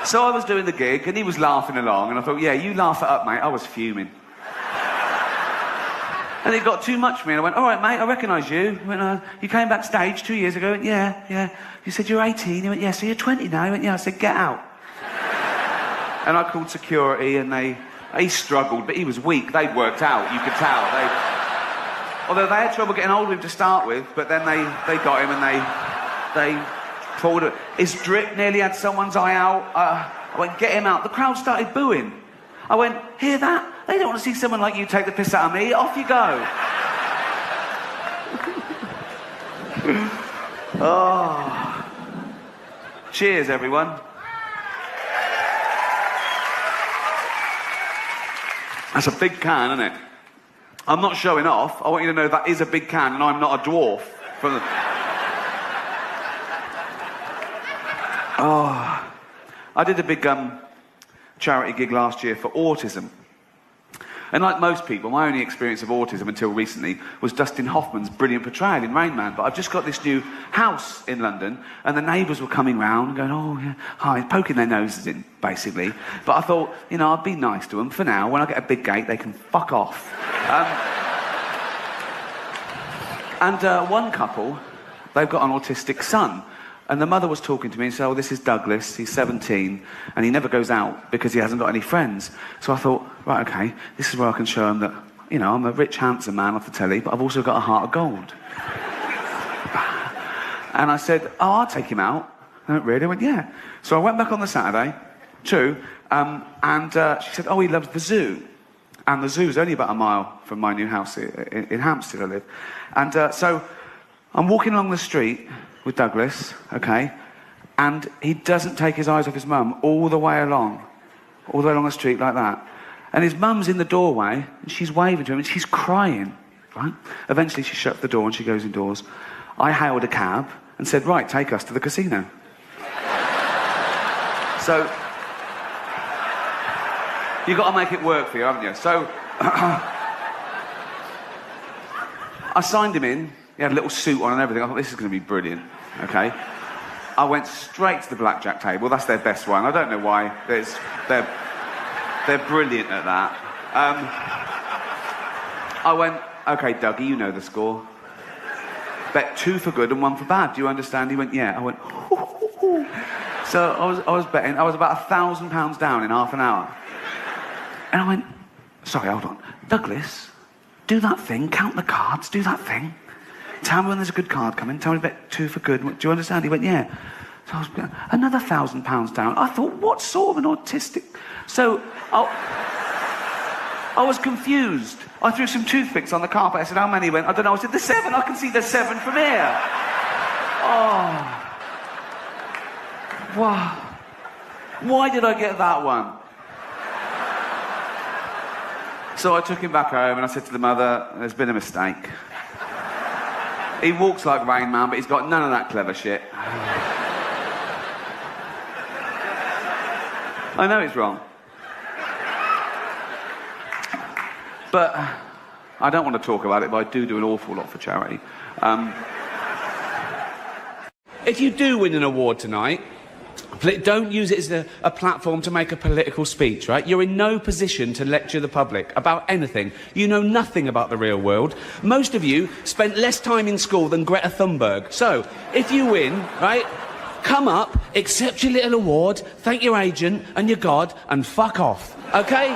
So I was doing the gig, and he was laughing along, and I thought, yeah, you laugh it up, mate. I was fuming. And it got too much for me, and I went, all right, mate, I recognise you. He went, you came backstage 2 years ago. I went, yeah. You said you're 18. He went, yeah, so you're 20 now. He went, yeah. I said, get out. And I called security, and he struggled, but he was weak. They'd worked out, you could tell. Although they had trouble getting hold of him to start with, but then they got him and they pulled it. His drip nearly had someone's eye out. I went, get him out. The crowd started booing. I went, hear that? They don't want to see someone like you take the piss out of me. Off you go. Oh. Cheers, everyone. That's a big can, isn't it? I'm not showing off. I want you to know that is a big can, and I'm not a dwarf. Oh, I did a big charity gig last year for autism. And like most people, my only experience of autism until recently was Dustin Hoffman's brilliant portrayal in Rain Man. But I've just got this new house in London, and the neighbours were coming round and going, oh, yeah, hi, poking their noses in, basically. But I thought, you know, I'd be nice to them for now. When I get a big gate, they can fuck off. One couple, they've got an autistic son. And the mother was talking to me and said, oh, this is Douglas, he's 17, and he never goes out because he hasn't got any friends. So I thought, right, okay, this is where I can show him that, you know, I'm a rich, handsome man off the telly, but I've also got a heart of gold. And I said, oh, I'll take him out. I went, really? I went, yeah. So I went back on the Saturday, true, and she said, oh, he loves the zoo. And the zoo's only about a mile from my new house in Hampstead I live. And so I'm walking along the street with Douglas, okay, and he doesn't take his eyes off his mum all the way along the street like that. And his mum's in the doorway, and she's waving to him, and she's crying, right? Eventually she shuts the door and she goes indoors. I hailed a cab and said, right, take us to the casino. So, you've got to make it work for you, haven't you? So, I signed him in. He had a little suit on and everything. I thought, this is going to be brilliant, okay? I went straight to the blackjack table. That's their best one. I don't know why. They're brilliant at that. I went, okay, Dougie, you know the score. Bet 2 for good and 1 for bad. Do you understand? He went, yeah. I went, hoo. So I was betting. I was about £1,000 down in half an hour. And I went, sorry, hold on. Douglas, do that thing. Count the cards. Do that thing. tell me when there's a good card coming, tell me bet 2 for good. Do you understand? He went, yeah. So I was another £1,000 down. I thought, what sort of an autistic... So I was confused. I threw some toothpicks on the carpet. I said, how many? He went, I don't know. I said, there's 7. I can see there's 7 from here. Oh. Wow. Why did I get that one? So I took him back home and I said to the mother, there's been a mistake. He walks like Rain Man, but he's got none of that clever shit. I know it's wrong. But I don't want to talk about it, but I do an awful lot for charity. If you do win an award tonight, don't use it as a platform to make a political speech, right? You're in no position to lecture the public about anything. You know nothing about the real world. Most of you spent less time in school than Greta Thunberg. So, if you win, right, come up, accept your little award, thank your agent and your God, and fuck off, okay?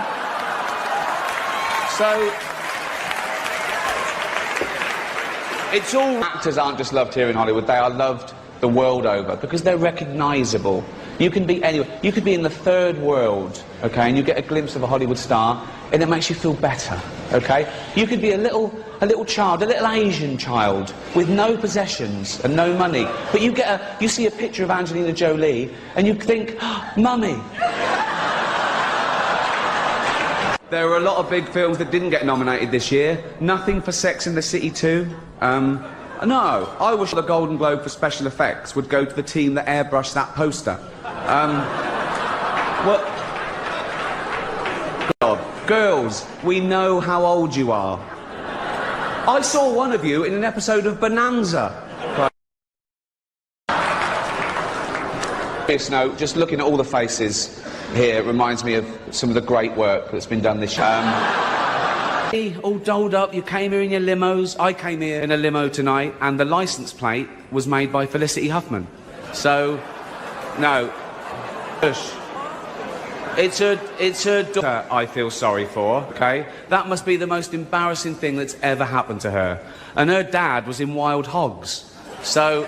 So... It's all... Actors aren't just loved here in Hollywood, they are loved the world over, because they're recognisable. You can be anywhere. You could be in the third world, okay, and you get a glimpse of a Hollywood star, and it makes you feel better, okay? You could be a little child, a little Asian child, with no possessions and no money, but you see a picture of Angelina Jolie, and you think, oh, Mummy. There were a lot of big films that didn't get nominated this year. Nothing for Sex and the City 2. No, I wish the Golden Globe for special effects would go to the team that airbrushed that poster. Well, God, girls, we know how old you are. I saw one of you in an episode of Bonanza. Serious note, just looking at all the faces here reminds me of some of the great work that's been done this year. All dolled up, you came here in your limos. I came here in a limo tonight, and the licence plate was made by Felicity Huffman. So, no. It's her daughter I feel sorry for, okay? That must be the most embarrassing thing that's ever happened to her. And her dad was in Wild Hogs. So,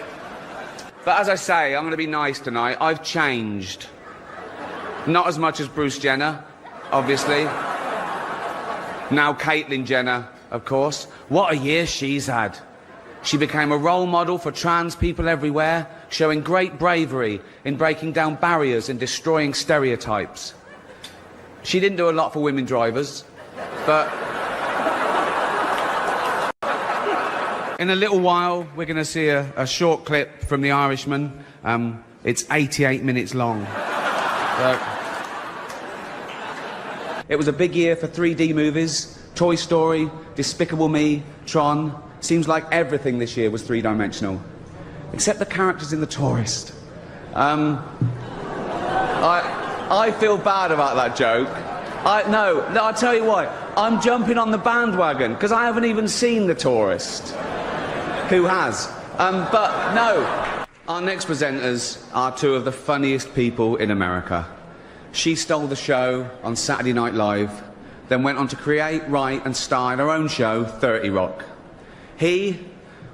but as I say, I'm going to be nice tonight. I've changed. Not as much as Bruce Jenner, obviously. Now Caitlyn Jenner, of course. What a year she's had. She became a role model for trans people everywhere, showing great bravery in breaking down barriers and destroying stereotypes. She didn't do a lot for women drivers, but... In a little while, we're going to see a short clip from The Irishman. It's 88 minutes long. It was a big year for 3D movies. Toy Story, Despicable Me, Tron. Seems like everything this year was three-dimensional. Except the characters in The Tourist. I feel bad about that joke. No, I'll tell you why. I'm jumping on the bandwagon, because I haven't even seen The Tourist. Who has? But no. Our next presenters are 2 of the funniest people in America. She stole the show on Saturday Night Live, then went on to create, write and star in her own show, 30 Rock. He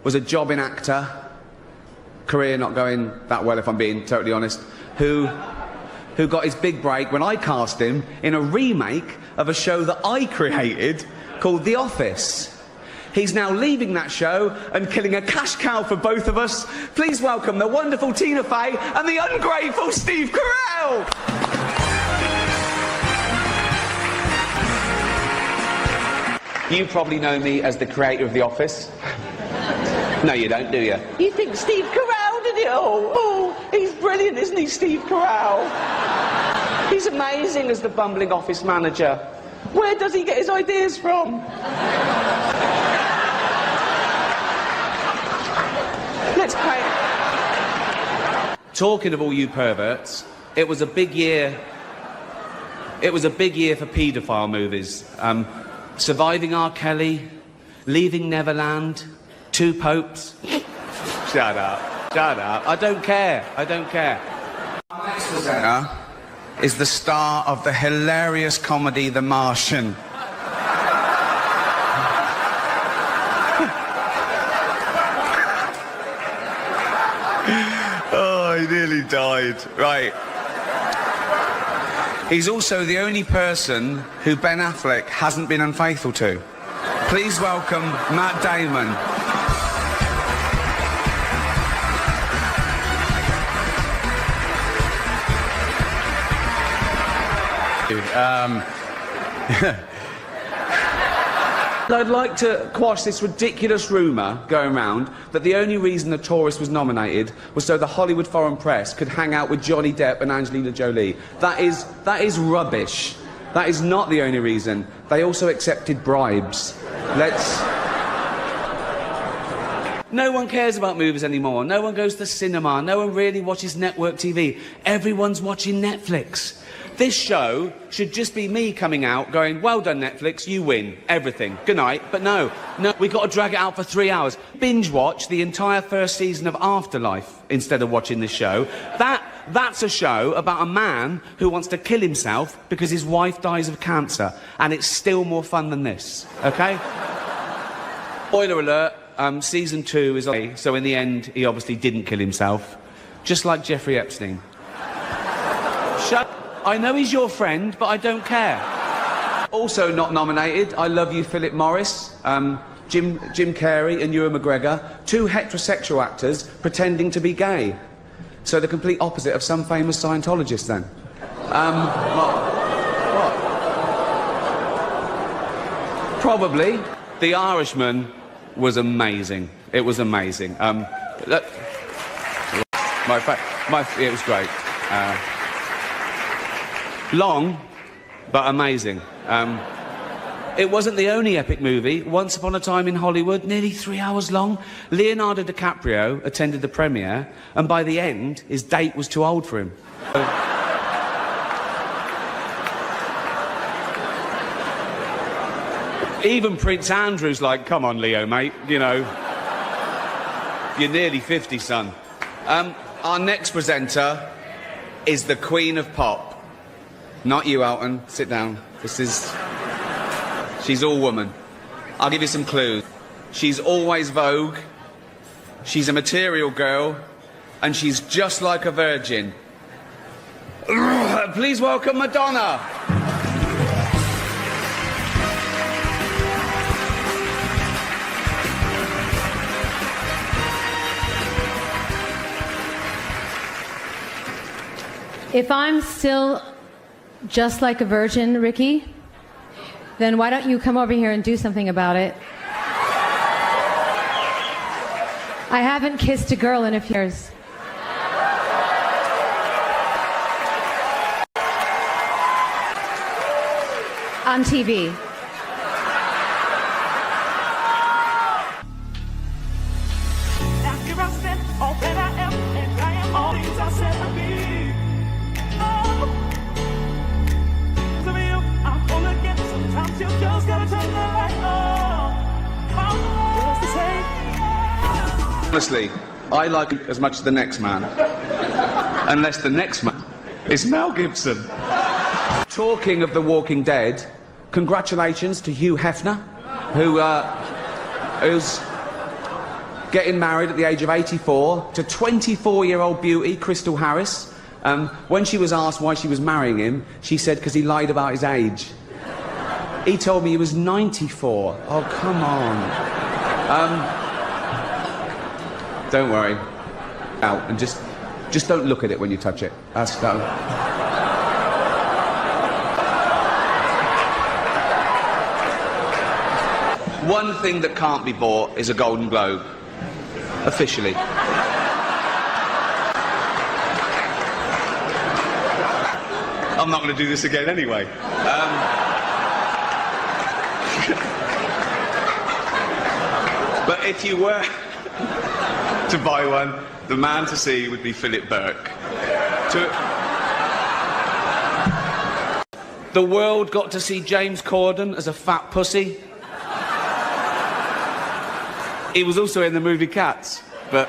was a jobbing actor, career not going that well if I'm being totally honest, who got his big break when I cast him in a remake of a show that I created called The Office. He's now leaving that show and killing a cash cow for both of us. Please welcome the wonderful Tina Fey and the ungrateful Steve Carell! You probably know me as the creator of The Office. No, you don't, do you? You think Steve Carell did it all? Oh, he's brilliant, isn't he, Steve Carell? He's amazing as the bumbling office manager. Where does he get his ideas from? Let's play. Talking of all you perverts, it was a big year. It was a big year for paedophile movies. Surviving R. Kelly, Leaving Neverland, 2 Popes. Shut up. Shut up. I don't care. I don't care. Our next presenter is the star of the hilarious comedy The Martian. nearly died. Right. He's also the only person who Ben Affleck hasn't been unfaithful to. Please welcome Matt Damon. I'd like to quash this ridiculous rumour going around that the only reason The Tourist was nominated was so the Hollywood foreign press could hang out with Johnny Depp and Angelina Jolie. That is rubbish. That is not the only reason. They also accepted bribes. No one cares about movies anymore. No one goes to the cinema. No one really watches network TV. Everyone's watching Netflix. This show should just be me coming out going, well done, Netflix, you win everything. Good night. But no, we've got to drag it out for 3 hours. Binge watch the entire first season of Afterlife instead of watching this show. That's a show about a man who wants to kill himself because his wife dies of cancer. And it's still more fun than this, OK? Spoiler alert, season 2 is on, so in the end, he obviously didn't kill himself. Just like Jeffrey Epstein. I know he's your friend, but I don't care. Also not nominated, I Love You, Philip Morris, Jim Carrey and Ewan McGregor, 2 heterosexual actors pretending to be gay. So the complete opposite of some famous Scientologists, then. What? Probably. The Irishman was amazing. It was amazing. It was great. Long, but amazing. It wasn't the only epic movie. Once Upon a Time in Hollywood, nearly 3 hours long. Leonardo DiCaprio attended the premiere, and by the end, his date was too old for him. Even Prince Andrew's like, come on, Leo, mate, you know. You're nearly 50, son. Our next presenter is the Queen of Pop. Not you, Alton. Sit down. She's all woman. I'll give you some clues. She's always Vogue. She's a material girl. And she's just like a virgin. Please welcome Madonna. If I'm still just like a virgin, Ricky, then why don't you come over here and do something about it? I haven't kissed a girl in a few years. On TV. Honestly, I like it as much as the next man. Unless the next man is Mel Gibson. Talking of The Walking Dead, congratulations to Hugh Hefner, who's getting married at the age of 84 to 24-year-old beauty Crystal Harris. When she was asked why she was marrying him, she said because he lied about his age. He told me he was 94. Oh, come on. Don't worry. Out and just don't look at it when you touch it. That's done. One thing that can't be bought is a Golden Globe. Officially. I'm not going to do this again anyway. But if you were to buy one, the man to see would be Philip Burke. The world got to see James Corden as a fat pussy. He was also in the movie Cats, but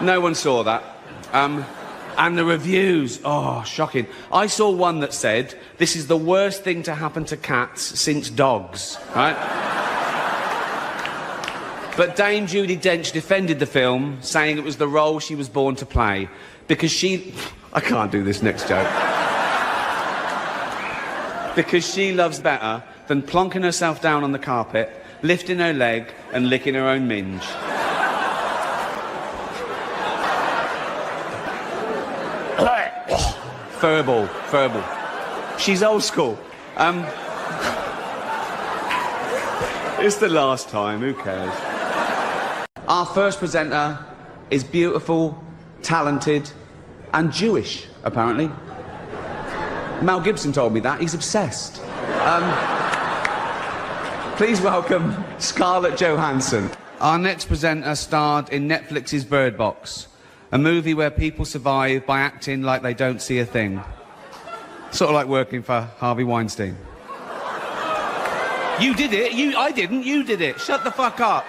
no one saw that. And the reviews, oh, shocking. I saw one that said, this is the worst thing to happen to cats since dogs, right? But Dame Judi Dench defended the film, saying it was the role she was born to play, because she... I can't do this next joke. Because she loves better than plonking herself down on the carpet, lifting her leg and licking her own minge. Furball. She's old school. It's the last time, who cares? Our first presenter is beautiful, talented, and Jewish, apparently. Mel Gibson told me that. He's obsessed. Please welcome Scarlett Johansson. Our next presenter starred in Netflix's Bird Box, a movie where people survive by acting like they don't see a thing. Sort of like working for Harvey Weinstein. You did it. I didn't. You did it. Shut the fuck up.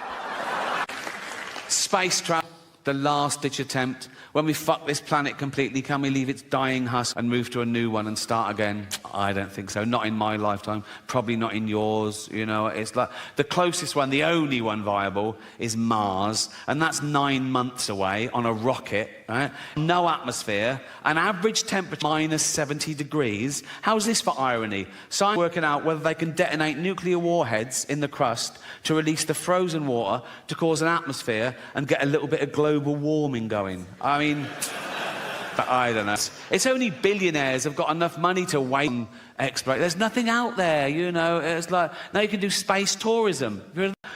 Space travel, the last-ditch attempt. When we fuck this planet completely, can we leave its dying husk and move to a new one and start again? I don't think so. Not in my lifetime. Probably not in yours. You know, it's like the closest one, the only one viable, is Mars, and that's 9 months away on a rocket. Right? No atmosphere, an average temperature -70 degrees. How's this for irony? Scientists working out whether they can detonate nuclear warheads in the crust to release the frozen water to cause an atmosphere and get a little bit of global warming going. I mean, but I don't know. It's only billionaires have got enough money to wait and exploit. There's nothing out there, you know. It's like, now you can do space tourism.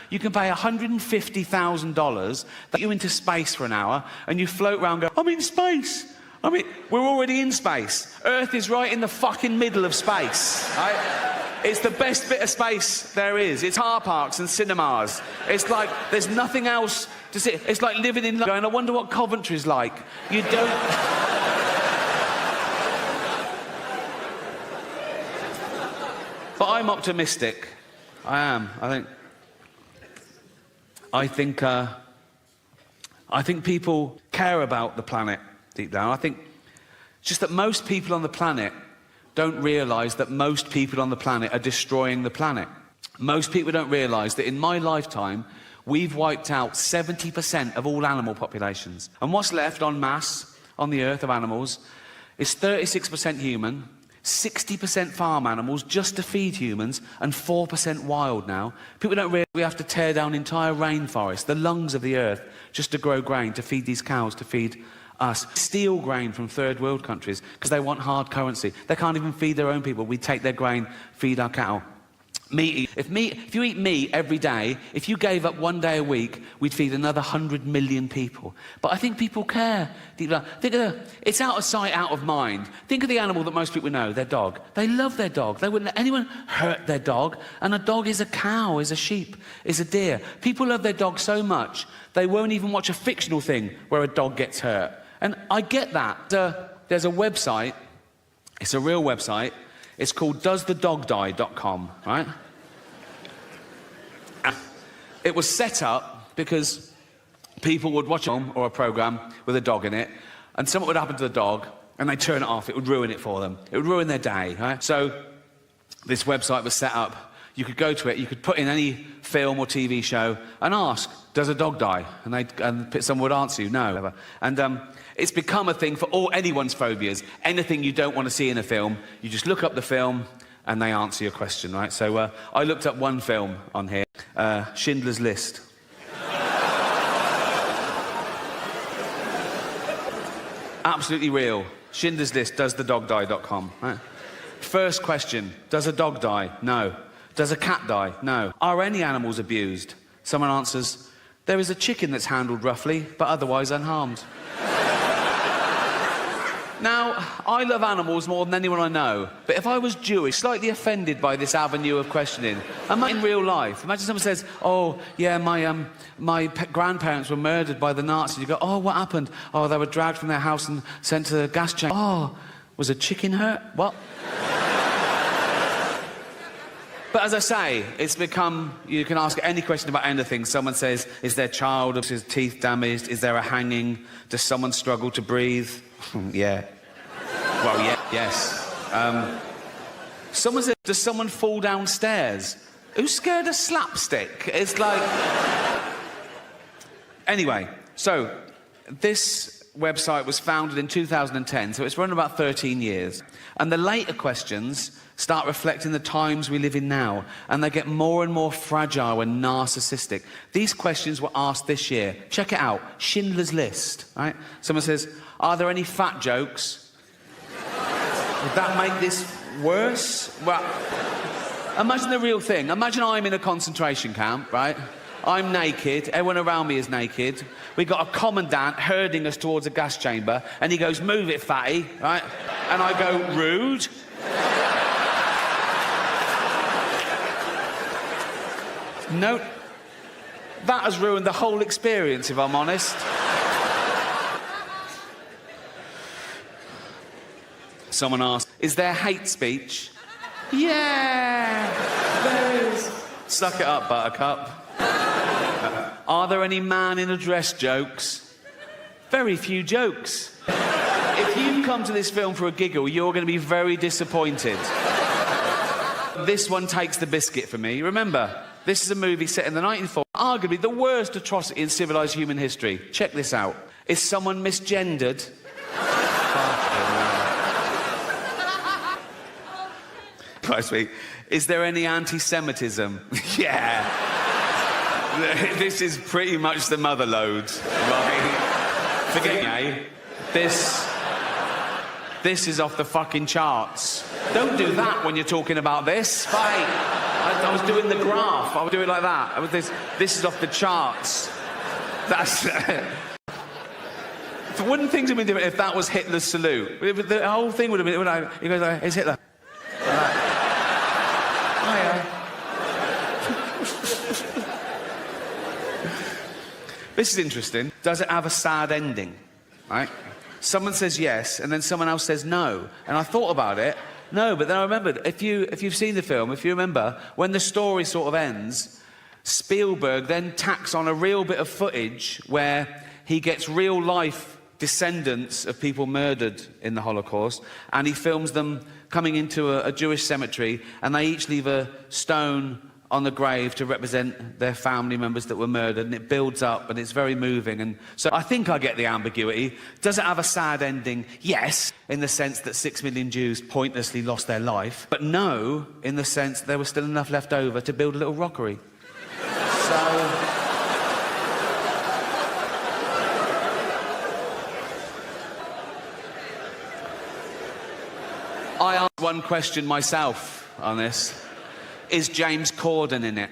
You can pay $150,000, take you into space for an hour, and you float around and go, I'm in space. I mean, we're already in space. Earth is right in the fucking middle of space, right? It's the best bit of space there is. It's car parks and cinemas. It's like there's nothing else to see. It's like living in London. I wonder what Coventry's like. You don't... But I'm optimistic. I am. I think people care about the planet deep down. I think just that most people on the planet don't realise that most people on the planet are destroying the planet. Most people don't realise that in my lifetime, we've wiped out 70% of all animal populations. And what's left en masse on the earth of animals is 36% human, 60% farm animals just to feed humans, and 4% wild now. People don't realise we have to tear down entire rainforests, the lungs of the earth, just to grow grain, to feed these cows, to feed us. Steal grain from third world countries because they want hard currency. They can't even feed their own people. We take their grain, feed our cattle. Meat. If you eat meat every day, if you gave up 1 day a week, we'd feed another 100 million people. But I think people care. It's out of sight, out of mind. Think of the animal that most people know, their dog. They love their dog. They wouldn't let anyone hurt their dog. And a dog is a cow, is a sheep, is a deer. People love their dog so much, they won't even watch a fictional thing where a dog gets hurt. And I get that. There's a website, it's a real website, it's called doesthedogdie.com, right? It was set up because people would watch a film or a programme with a dog in it, and something would happen to the dog, and they'd turn it off. It would ruin it for them. It would ruin their day, right? So this website was set up. You could go to it, you could put in any film or TV show and ask, does a dog die? And someone would answer you, no. And it's become a thing for anyone's phobias. Anything you don't want to see in a film, you just look up the film and they answer your question, right? So I looked up one film on here, Schindler's List. Absolutely real. Schindler's List, doesthedogdie.com, right? First question, does a dog die? No. Does a cat die? No. Are any animals abused? Someone answers, there is a chicken that's handled roughly, but otherwise unharmed. Now, I love animals more than anyone I know, but if I was Jewish, slightly offended by this avenue of questioning, in real life, imagine someone says, oh, yeah, my grandparents were murdered by the Nazis. You go, oh, what happened? Oh, they were dragged from their house and sent to the gas chamber. Oh, was a chicken hurt? What? But as I say, it's become, you can ask any question about anything. Someone says, is their child, is his teeth damaged? Is there a hanging? Does someone struggle to breathe? Yeah. Well, yeah, yes. Someone says, does someone fall downstairs? Who's scared of slapstick? It's like, Anyway, so this website was founded in 2010, so it's run about 13 years. And the later questions start reflecting the times we live in now, and they get more and more fragile and narcissistic. These questions were asked this year. Check it out. Schindler's List, right? Someone says, are there any fat jokes? Would that make this worse? Well, imagine the real thing. Imagine I'm in a concentration camp, right? I'm naked, everyone around me is naked. We got a commandant herding us towards a gas chamber, and he goes, move it, fatty, right? And I go, rude. No, that has ruined the whole experience, if I'm honest. Someone asked, is there hate speech? Yeah, there is. Suck it up, Buttercup. Are there any man in a dress jokes? Very few jokes. If you come to this film for a giggle, you're going to be very disappointed. This one takes the biscuit for me. Remember, this is a movie set in the 1940s, arguably the worst atrocity in civilised human history. Check this out. Is someone misgendered? Quite sweet. Is there any anti-Semitism? Yeah. This is pretty much the mother load. Right? Forget me. This is off the fucking charts. Don't do that when you're talking about this. Fight. I was doing the graph. I would do it like that. This is off the charts. That's... Wouldn't things have been different if that was Hitler's salute? The whole thing would have been... He goes like, it's Hitler. This is interesting. Does it have a sad ending? Right? Someone says yes, and then someone else says no. And I thought about it. No, but then I remembered, if you've seen the film, if you remember, when the story sort of ends, Spielberg then tacks on a real bit of footage where he gets real-life descendants of people murdered in the Holocaust, and he films them coming into a Jewish cemetery, and they each leave a stone on the grave to represent their family members that were murdered, and it builds up, and it's very moving. And so I think I get the ambiguity. Does it have a sad ending? Yes, in the sense that 6 million Jews pointlessly lost their life, but no, in the sense there was still enough left over to build a little rockery. So... I asked one question myself on this. Is James Corden in it?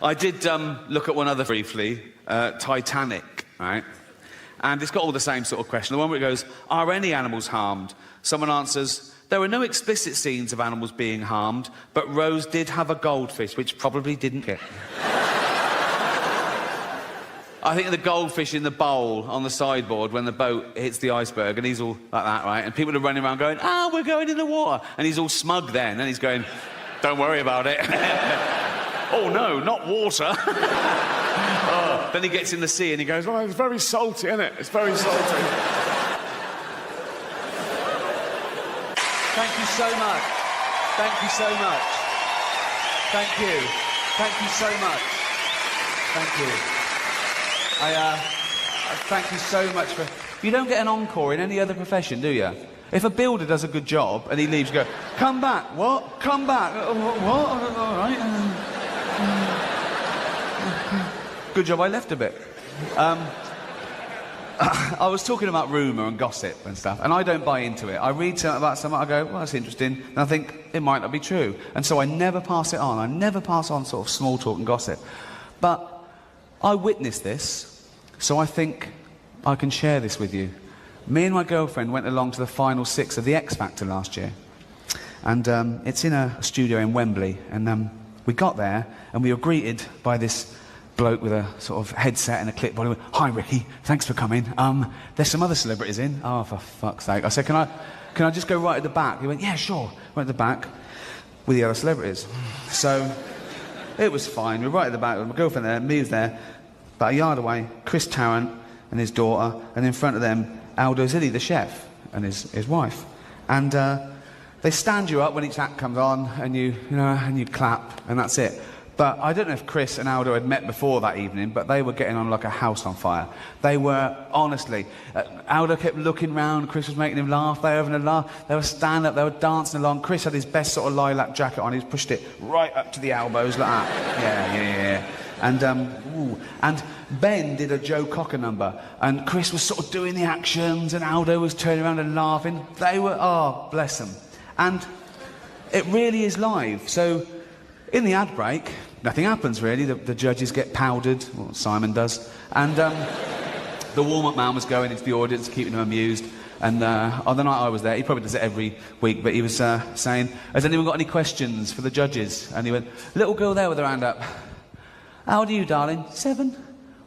I did look at one other briefly, Titanic, right? And it's got all the same sort of question. The one where it goes, are any animals harmed? Someone answers, there were no explicit scenes of animals being harmed, but Rose did have a goldfish, which probably didn't get. I think the goldfish in the bowl on the sideboard when the boat hits the iceberg, and he's all like that, right? And people are running around going, we're going in the water. And he's all smug then, and he's going, don't worry about it. Oh, no, not water. Oh. Then he gets in the sea and he goes, it's very salty, isn't it? It's very salty. Thank you so much. Thank you so much. Thank you. Thank you so much. Thank you. Thank you so much for... You don't get an encore in any other profession, do you? If a builder does a good job and he leaves, you go, come back. What? Come back. What? All right. Good job I left a bit. I was talking about rumour and gossip and stuff, and I don't buy into it. I read something about someone, I go, well, that's interesting, and I think it might not be true. And so I never pass it on. I never pass on sort of small talk and gossip. But I witnessed this, so I think I can share this with you. Me and my girlfriend went along to the final 6 of the X Factor last year. And it's in a studio in Wembley. And we got there, and we were greeted by this bloke with a sort of headset and a clipboard. He went, hi, Ricky, thanks for coming. There's some other celebrities in. Oh, for fuck's sake. I said, can I just go right at the back? He went, yeah, sure. Went at the back with the other celebrities. So... it was fine. We were right at the back. My girlfriend there, me was there. About a yard away, Chris Tarrant and his daughter, and in front of them, Aldo Zilli, the chef, and his wife. And They stand you up when each act comes on, and you clap, and that's it. But I don't know if Chris and Aldo had met before that evening, but they were getting on like a house on fire. They were, honestly, Aldo kept looking round, Chris was making him laugh, they were having a laugh, they were standing up, they were dancing along. Chris had his best sort of lilac jacket on, he's pushed it right up to the elbows like that. Yeah. And Ben did a Joe Cocker number, and Chris was sort of doing the actions, and Aldo was turning around and laughing. They were, oh, bless them. And it really is live, so in the ad break, nothing happens really. The judges get powdered, well, Simon does, and the warm-up man was going into the audience, keeping them amused. And on the night I was there, he probably does it every week, but he was saying, has anyone got any questions for the judges? And he went, little girl there with her hand up. How old are you, darling? 7.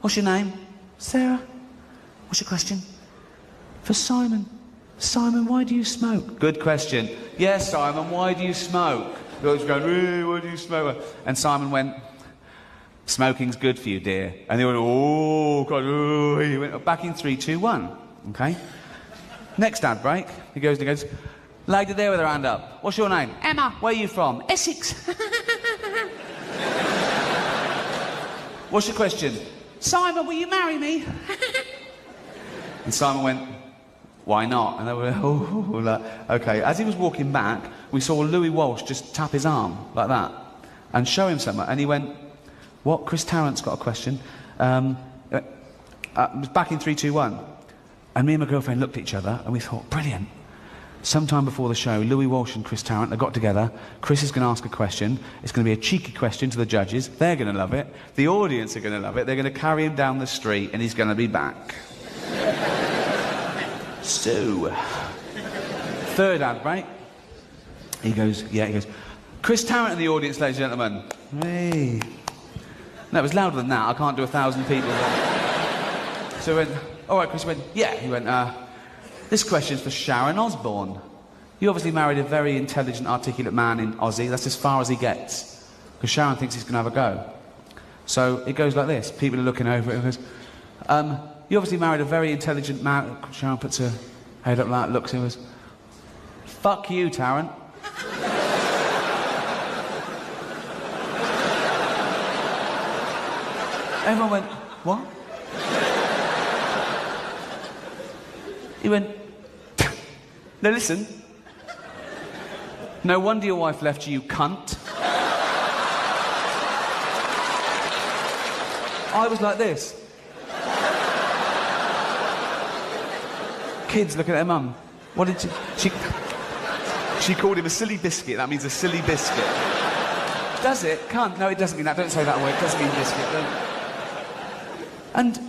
What's your name? Sarah. What's your question? For Simon. Simon, why do you smoke? Good question. Yes, Simon, why do you smoke? The girl was going, why do you smoke? And Simon went, smoking's good for you, dear. And they went, oh, God, oh. He went, back in 3, 2, 1. Okay? Next ad break, he goes, lady there with her hand up. What's your name? Emma. Where are you from? Essex. What's your question? Simon, will you marry me? And Simon went, why not? And they were, like, okay. As he was walking back, we saw Louis Walsh just tap his arm like that and show him something. And he went, what? Chris Tarrant's got a question. It was back in 3, 2, 1. And me and my girlfriend looked at each other and we thought, brilliant. Sometime before the show, Louis Walsh and Chris Tarrant, they got together. Chris is going to ask a question. It's going to be a cheeky question to the judges. They're going to love it. The audience are going to love it. They're going to carry him down the street and he's going to be back. So, third ad break. He goes, Chris Tarrant in the audience, ladies and gentlemen. Hey. No, it was louder than that. I can't do 1,000 people. So he went, all right, Chris. He went, yeah. He went, this question's for Sharon Osbourne. You obviously married a very intelligent, articulate man in Aussie. That's as far as he gets. Because Sharon thinks he's going to have a go. So it goes like this. People are looking over it and goes, you obviously married a very intelligent man. Sharon puts her head up like that, looks at him and goes, fuck you, Tarrant. Everyone went, what? He went, now listen. No wonder your wife left you, cunt. I was like this. Kids looking at their mum. What did she called him a silly biscuit. That means a silly biscuit. Does it? Cunt. No, it doesn't mean that. Don't say that word. It doesn't mean biscuit. And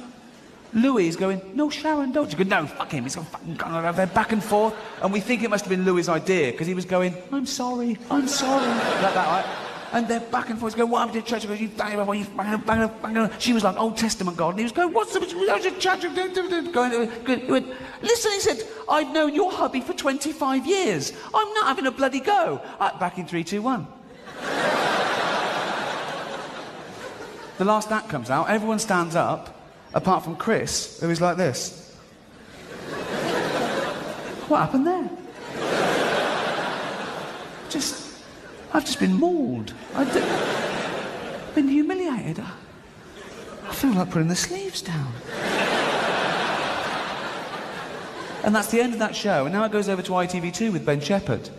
Louis is going, no, Sharon, don't. She goes, no, fuck him. He's going fucking they're back and forth. And we think it must have been Louis' idea, because he was going, I'm sorry. Like that, right? And they're back and forth. He's going, what happened to church? He goes, you bang. She was like, Old Testament God. And he was going, what's the church? He went, listen, he said, I've known your hubby for 25 years. I'm not having a bloody go. Back in 3, 2, 1. The last act comes out. Everyone stands up. Apart from Chris, who is like this. What happened there? I've just been mauled. I've been humiliated. I feel like putting the sleeves down. And that's the end of that show. And now it goes over to ITV2 with Ben Shepherd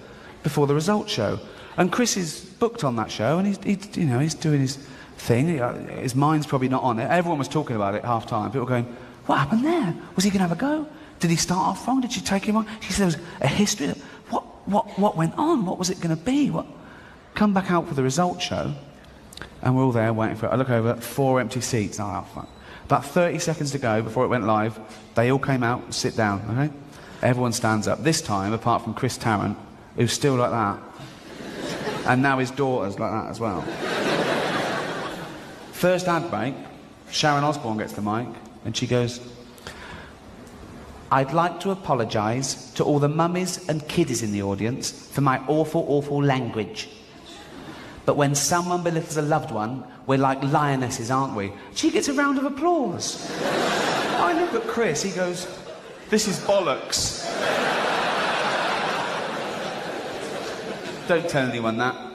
before the results show. And Chris is booked on that show, and he's doing his thing. His mind's probably not on it. Everyone was talking about it half time. People going, what happened there? Was he going to have a go? Did he start off wrong? Did she take him on? She said there was a history. What went on? What was it going to be? Come back out for the results show, and we're all there waiting for it. I look over, 4 empty seats. Oh, fuck. About 30 seconds to go before it went live, they all came out and sit down, okay? Everyone stands up. This time, apart from Chris Tarrant, who's still like that. And now his daughter's like that as well. First ad break, Sharon Osbourne gets the mic, and she goes, I'd like to apologise to all the mummies and kiddies in the audience for my awful, awful language. But when someone belittles a loved one, we're like lionesses, aren't we? She gets a round of applause. I look at Chris, he goes, this is bollocks. Don't tell anyone that.